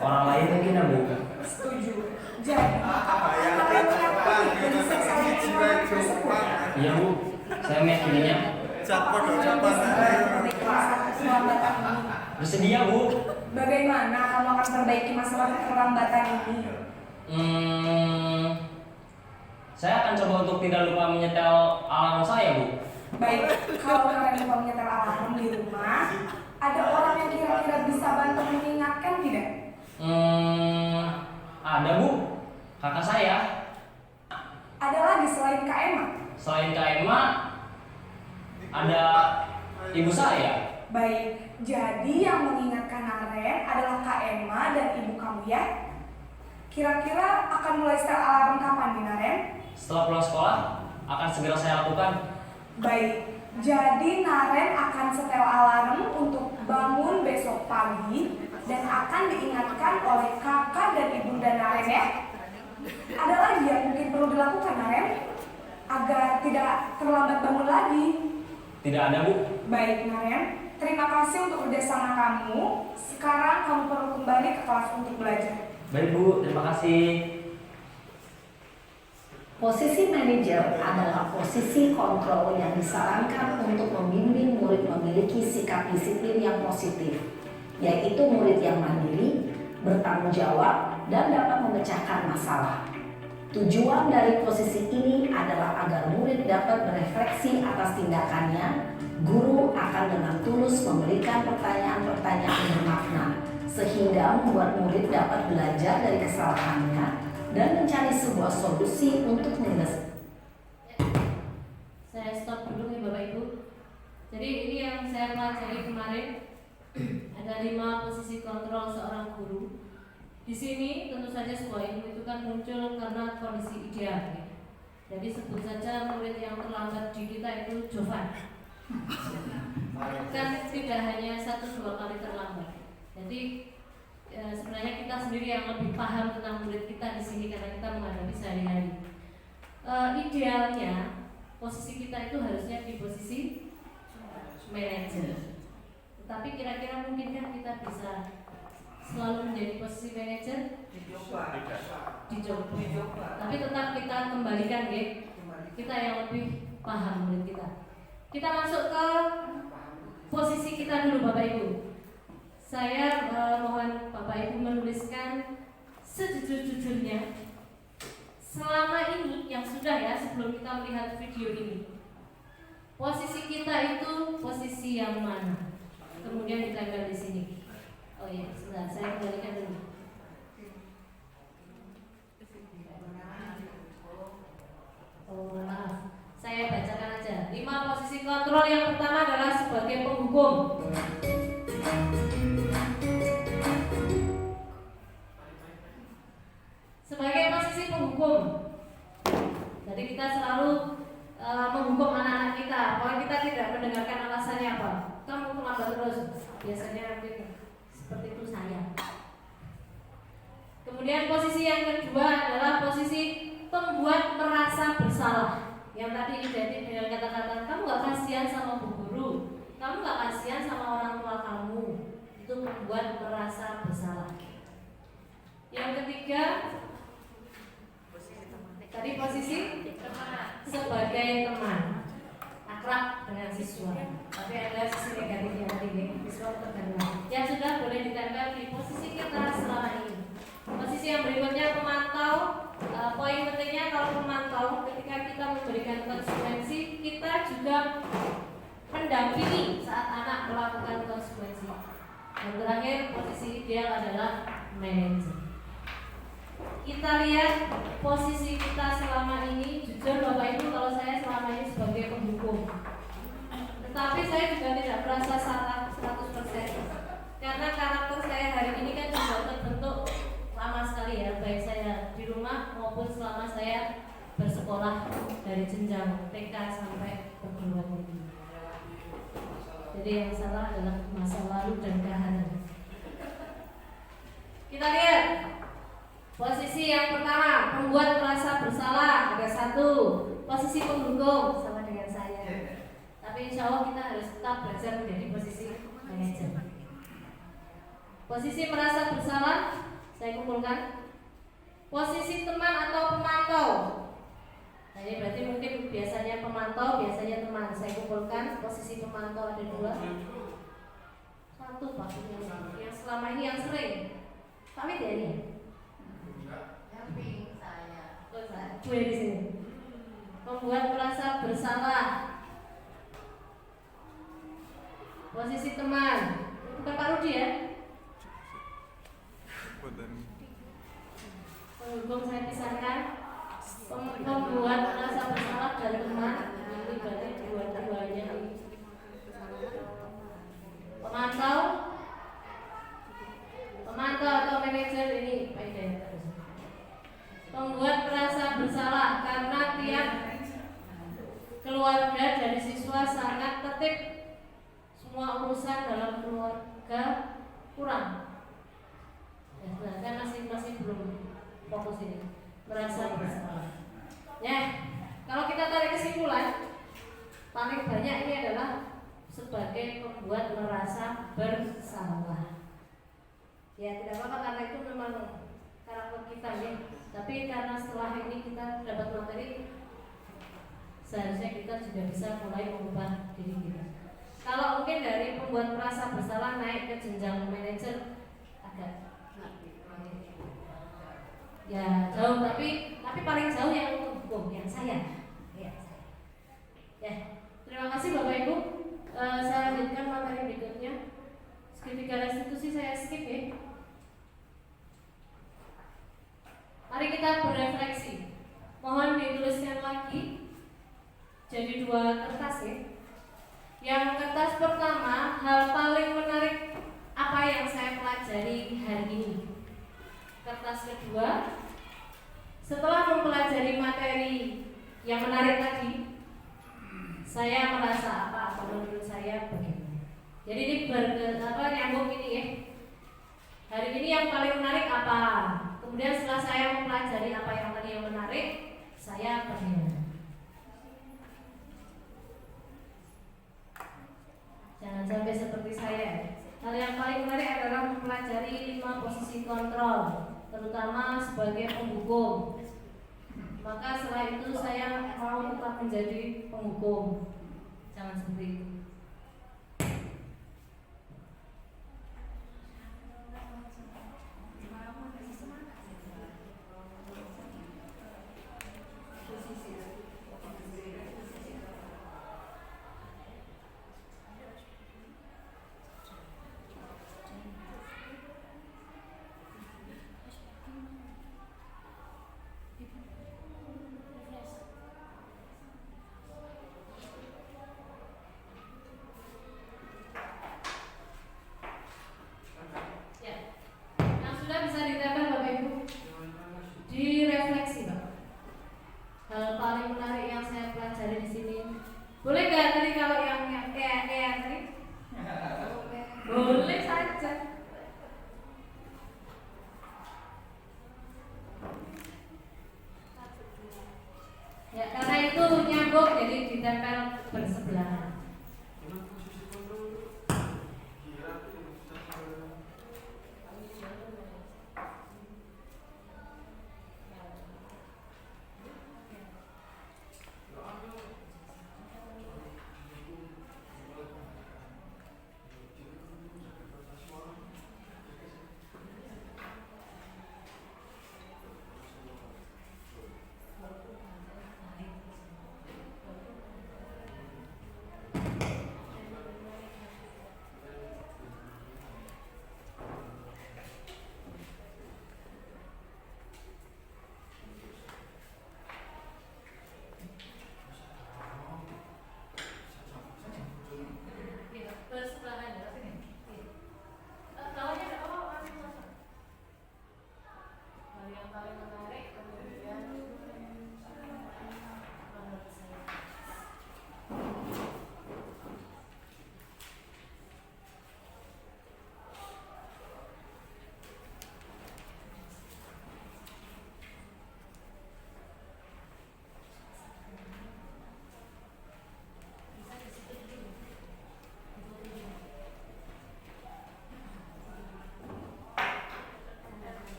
orang lain mungkin ya Bu. Setuju. Jadi, apakah kalian yakin dengan seksama iman tersebut? Iya Bu, saya meyakininya. Keterlambatan ini. Bersedia Bu. Bagaimana kamu akan perbaiki masalah keterlambatan ini? Saya akan coba untuk tidak lupa menyetel alarm saya Bu. Baik, kalau kalian lupa menyetel alarm di rumah, ada orang yang kira-kira bisa bantu mengingatkan tidak? Ada Bu, kakak saya. Ada lagi selain Kak Emma? Selain Kak Emma, ada ibu saya. Baik, jadi yang mengingatkan Naren adalah Kak Emma dan ibu kamu ya? Kira-kira akan mulai setel alarm kapan nih Naren? Setelah pulang sekolah, akan segera saya lakukan. Baik, jadi Naren akan setel alarm untuk bangun besok pagi dan akan diingatkan oleh kakak dan ibunda Naren ya. Ada lagi yang mungkin perlu dilakukan Naren agar tidak terlambat bangun lagi? Tidak ada Bu. Baik Naren, Terima kasih untuk kerjasama kamu. Sekarang kamu perlu kembali ke kelas untuk belajar. Baik Bu, terima kasih. Posisi manajer adalah posisi kontrol yang disarankan untuk membimbing murid memiliki sikap disiplin yang positif, yaitu murid yang mandiri, bertanggung jawab, dan dapat memecahkan masalah. Tujuan dari posisi ini adalah agar murid dapat berefleksi atas tindakannya. Guru akan dengan tulus memberikan pertanyaan-pertanyaan bermakna, sehingga membuat murid dapat belajar dari kesalahannya dan mencari sebuah solusi untuk menyelesaikan. Saya stop dulu ya Bapak Ibu. Jadi ini yang saya pelajari kemarin, ada 5 posisi kontrol seorang guru. Di sini tentu saja sebuah ilmu itu kan muncul karena kondisi ideal. Ya. Jadi sebut saja murid yang terlambat di kita itu Jovan. Kan tidak hanya 1-2 kali terlambat. Jadi sebenarnya kita sendiri yang lebih paham tentang murid kita di sini karena kita menghadapi sehari-hari. Idealnya posisi kita itu harusnya di posisi manajer. Tetapi kira-kira mungkinkah kita bisa selalu menjadi posisi manajer? Dicoba. Tapi tetap kita kembalikan ya. Kita yang lebih paham murid kita. Kita masuk ke posisi kita dulu Bapak Ibu. Saya mohon Bapak Ibu menuliskan sejujur-jujurnya selama ini yang sudah ya sebelum kita melihat video ini. Posisi kita itu posisi yang mana? Kemudian ditempel di sini. Oh iya, sebentar saya kembalikan dulu. Oh maaf, saya bacakan aja. 5 posisi kontrol yang pertama adalah sebagai penghukum. Sebagai posisi penghukum. Jadi kita selalu menghukum anak-anak kita. Kalau kita tidak mendengarkan alasannya apa, kamu terlambat terus. Biasanya nanti seperti itu saya. Kemudian posisi yang kedua adalah posisi pembuat merasa bersalah. Yang tadi identik dengan kata-kata kamu gak kasihan sama bu guru, kamu gak kasihan sama orang tua kamu. Itu membuat merasa bersalah. Yang ketiga, tadi posisi sebagai teman, akrab dengan siswa. Tapi ada sisi negatifnya tadi, siswa terganggu. Yang sudah boleh ditempel di posisi kita selama ini. Posisi yang berikutnya pemantau. Poin pentingnya kalau pemantau, ketika kita memberikan konsekuensi, kita juga mendampingi saat anak melakukan konsekuensi. Dan terakhir, posisi ideal adalah manajer. Kita lihat posisi kita selama ini. Jujur Bapak Ibu, kalau saya selama ini sebagai penghukum, tetapi saya juga tidak merasa salah 100%. Karena karakter saya hari ini kan juga terbentuk lama sekali ya, baik saya di rumah maupun selama saya bersekolah dari jenjang TK sampai perguruan tinggi. Jadi yang salah adalah masa lalu dan kahanan. Kita lihat posisi yang pertama, membuat merasa bersalah, ada 1. Posisi penghukum sama dengan saya. Tapi insya Allah kita harus tetap belajar menjadi posisi manajer. Posisi merasa bersalah, saya kumpulkan. Posisi teman atau pemantau. Nah, ini berarti mungkin biasanya pemantau, biasanya teman. Saya kumpulkan posisi pemantau ada 2. 1 Pak, yang selama ini yang sering. Pamit ya ini. Damping saya. Gue di sini. Membuat merasa bersalah. Posisi teman. Bukan Pak Rudi ya? Penghukum saya pisahkan. Membuat merasa bersalah dan teman. Ini berarti dua-duanya. Pemantau atau manajer ini Pak Hidayat terus. Membuat merasa bersalah karena tiap keluarga dari siswa sangat tertib. Semua urusan dalam keluarga kurang. Nah, kan masih belum fokus ini. Merasa bersalah. Ya, kalau kita tarik kesimpulan, paling banyak ini adalah sebagai pembuat merasa bersalah. Ya tidak apa-apa karena itu memang karakter kita ya. Tapi karena setelah ini kita dapat materi, seharusnya kita juga bisa mulai mengubah diri kita. Kalau mungkin dari pembuat merasa bersalah naik ke jenjang manajer agak ya jauh, tapi paling jauh yang yang saya. Ya, terima kasih Bapak Ibu. Saya lanjutkan materi berikutnya. Segitiga restitusi saya skip ya. Mari kita berefleksi. Mohon dituliskan lagi. Jadi 2 kertas ya. Yang kertas pertama, hal paling menarik apa yang saya pelajari hari ini. Kertas kedua, setelah mempelajari materi yang menarik tadi, saya merasa apa atau menurut saya bagaimana. Jadi ini nyambung ini ya. Hari ini yang paling menarik apa? Kemudian setelah saya mempelajari apa yang tadi yang menarik, saya bagaimana. Jangan sampai seperti saya. Hal yang paling menarik adalah mempelajari 5 posisi kontrol, terutama sebagai penghukum. Maka setelah itu saya mau tetap menjadi penghukum. Jangan seperti itu.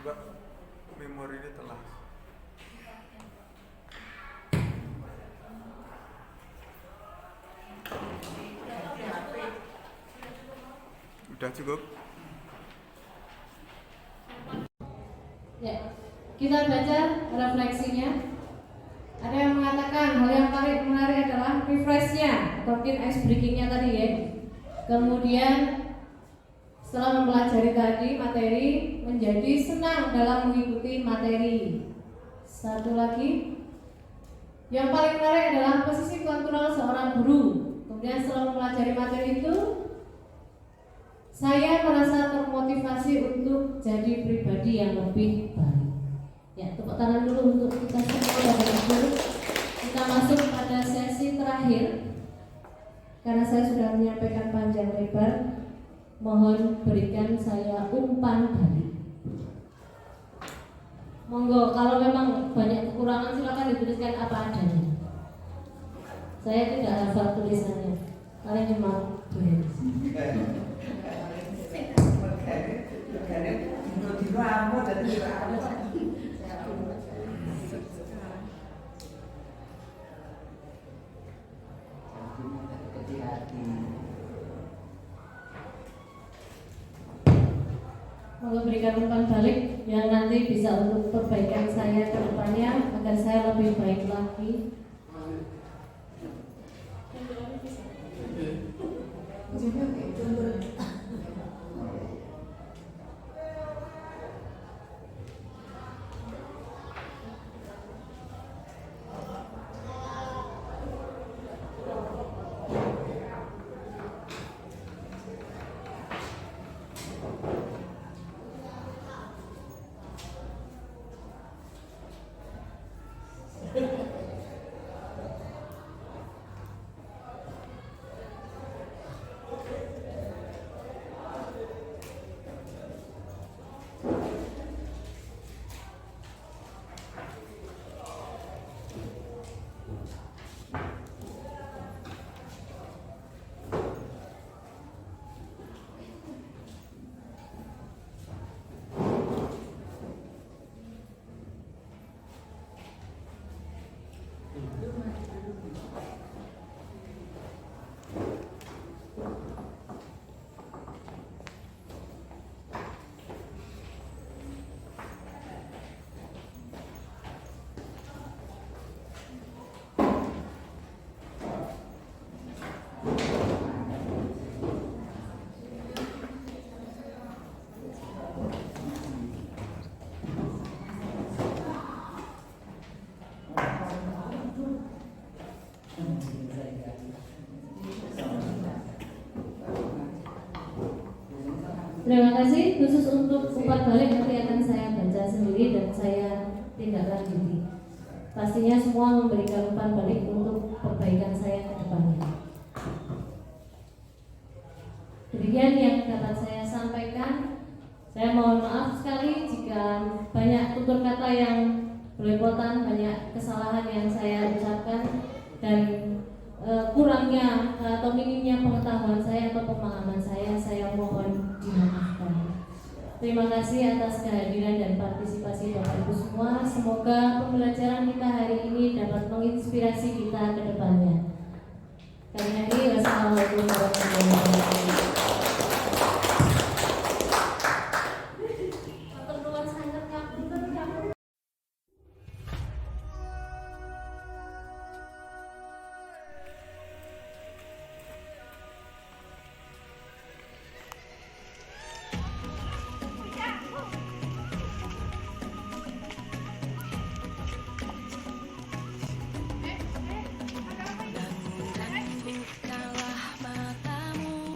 Mbak, memori ini telah. Udah cukup? Ya, kita baca refleksinya. Ada yang mengatakan hal yang paling menarik adalah refreshnya atau mungkin ice breakingnya tadi ya. Kemudian setelah mempelajari tadi materi menjadi senang dalam mengikuti materi. Satu lagi, yang paling menarik adalah posisi kontrol seorang guru. Kemudian setelah mempelajari materi itu, saya merasa termotivasi untuk jadi pribadi yang lebih baik. Ya, tepuk tangan dulu untuk kita semua Bapak Ibu. Kita masuk pada sesi terakhir karena saya sudah menyampaikan panjang lebar. mohon berikan saya umpan balik. Monggo, kalau memang banyak kekurangan silakan dituliskan apa adanya. Saya tidak hafal tulisannya. Kalian cuma tulis. Monggo berikan umpan balik yang nanti bisa untuk perbaikan saya ke depannya agar saya lebih baik lagi. Terima kasih. Khusus untuk umpan balik nanti akan saya baca sendiri dan saya tindak lanjuti. Pastinya semua memberikan umpan balik untuk perbaikan saya ke depannya. Demikian yang dapat saya sampaikan. Saya mohon maaf sekali jika banyak tutur kata yang belepotan, banyak kesalahan yang saya ucapkan dan kurangnya atau minimnya pengetahuan saya atau pemahaman saya mohon dimaafkan. Terima kasih atas kehadiran dan partisipasi Bapak Ibu semua. Semoga pembelajaran kita hari ini dapat menginspirasi kita ke depannya. Karena ini, wassalamualaikum warahmatullahi wabarakatuh. Bukalah matamu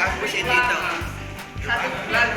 Aku sih itu. Satu bulan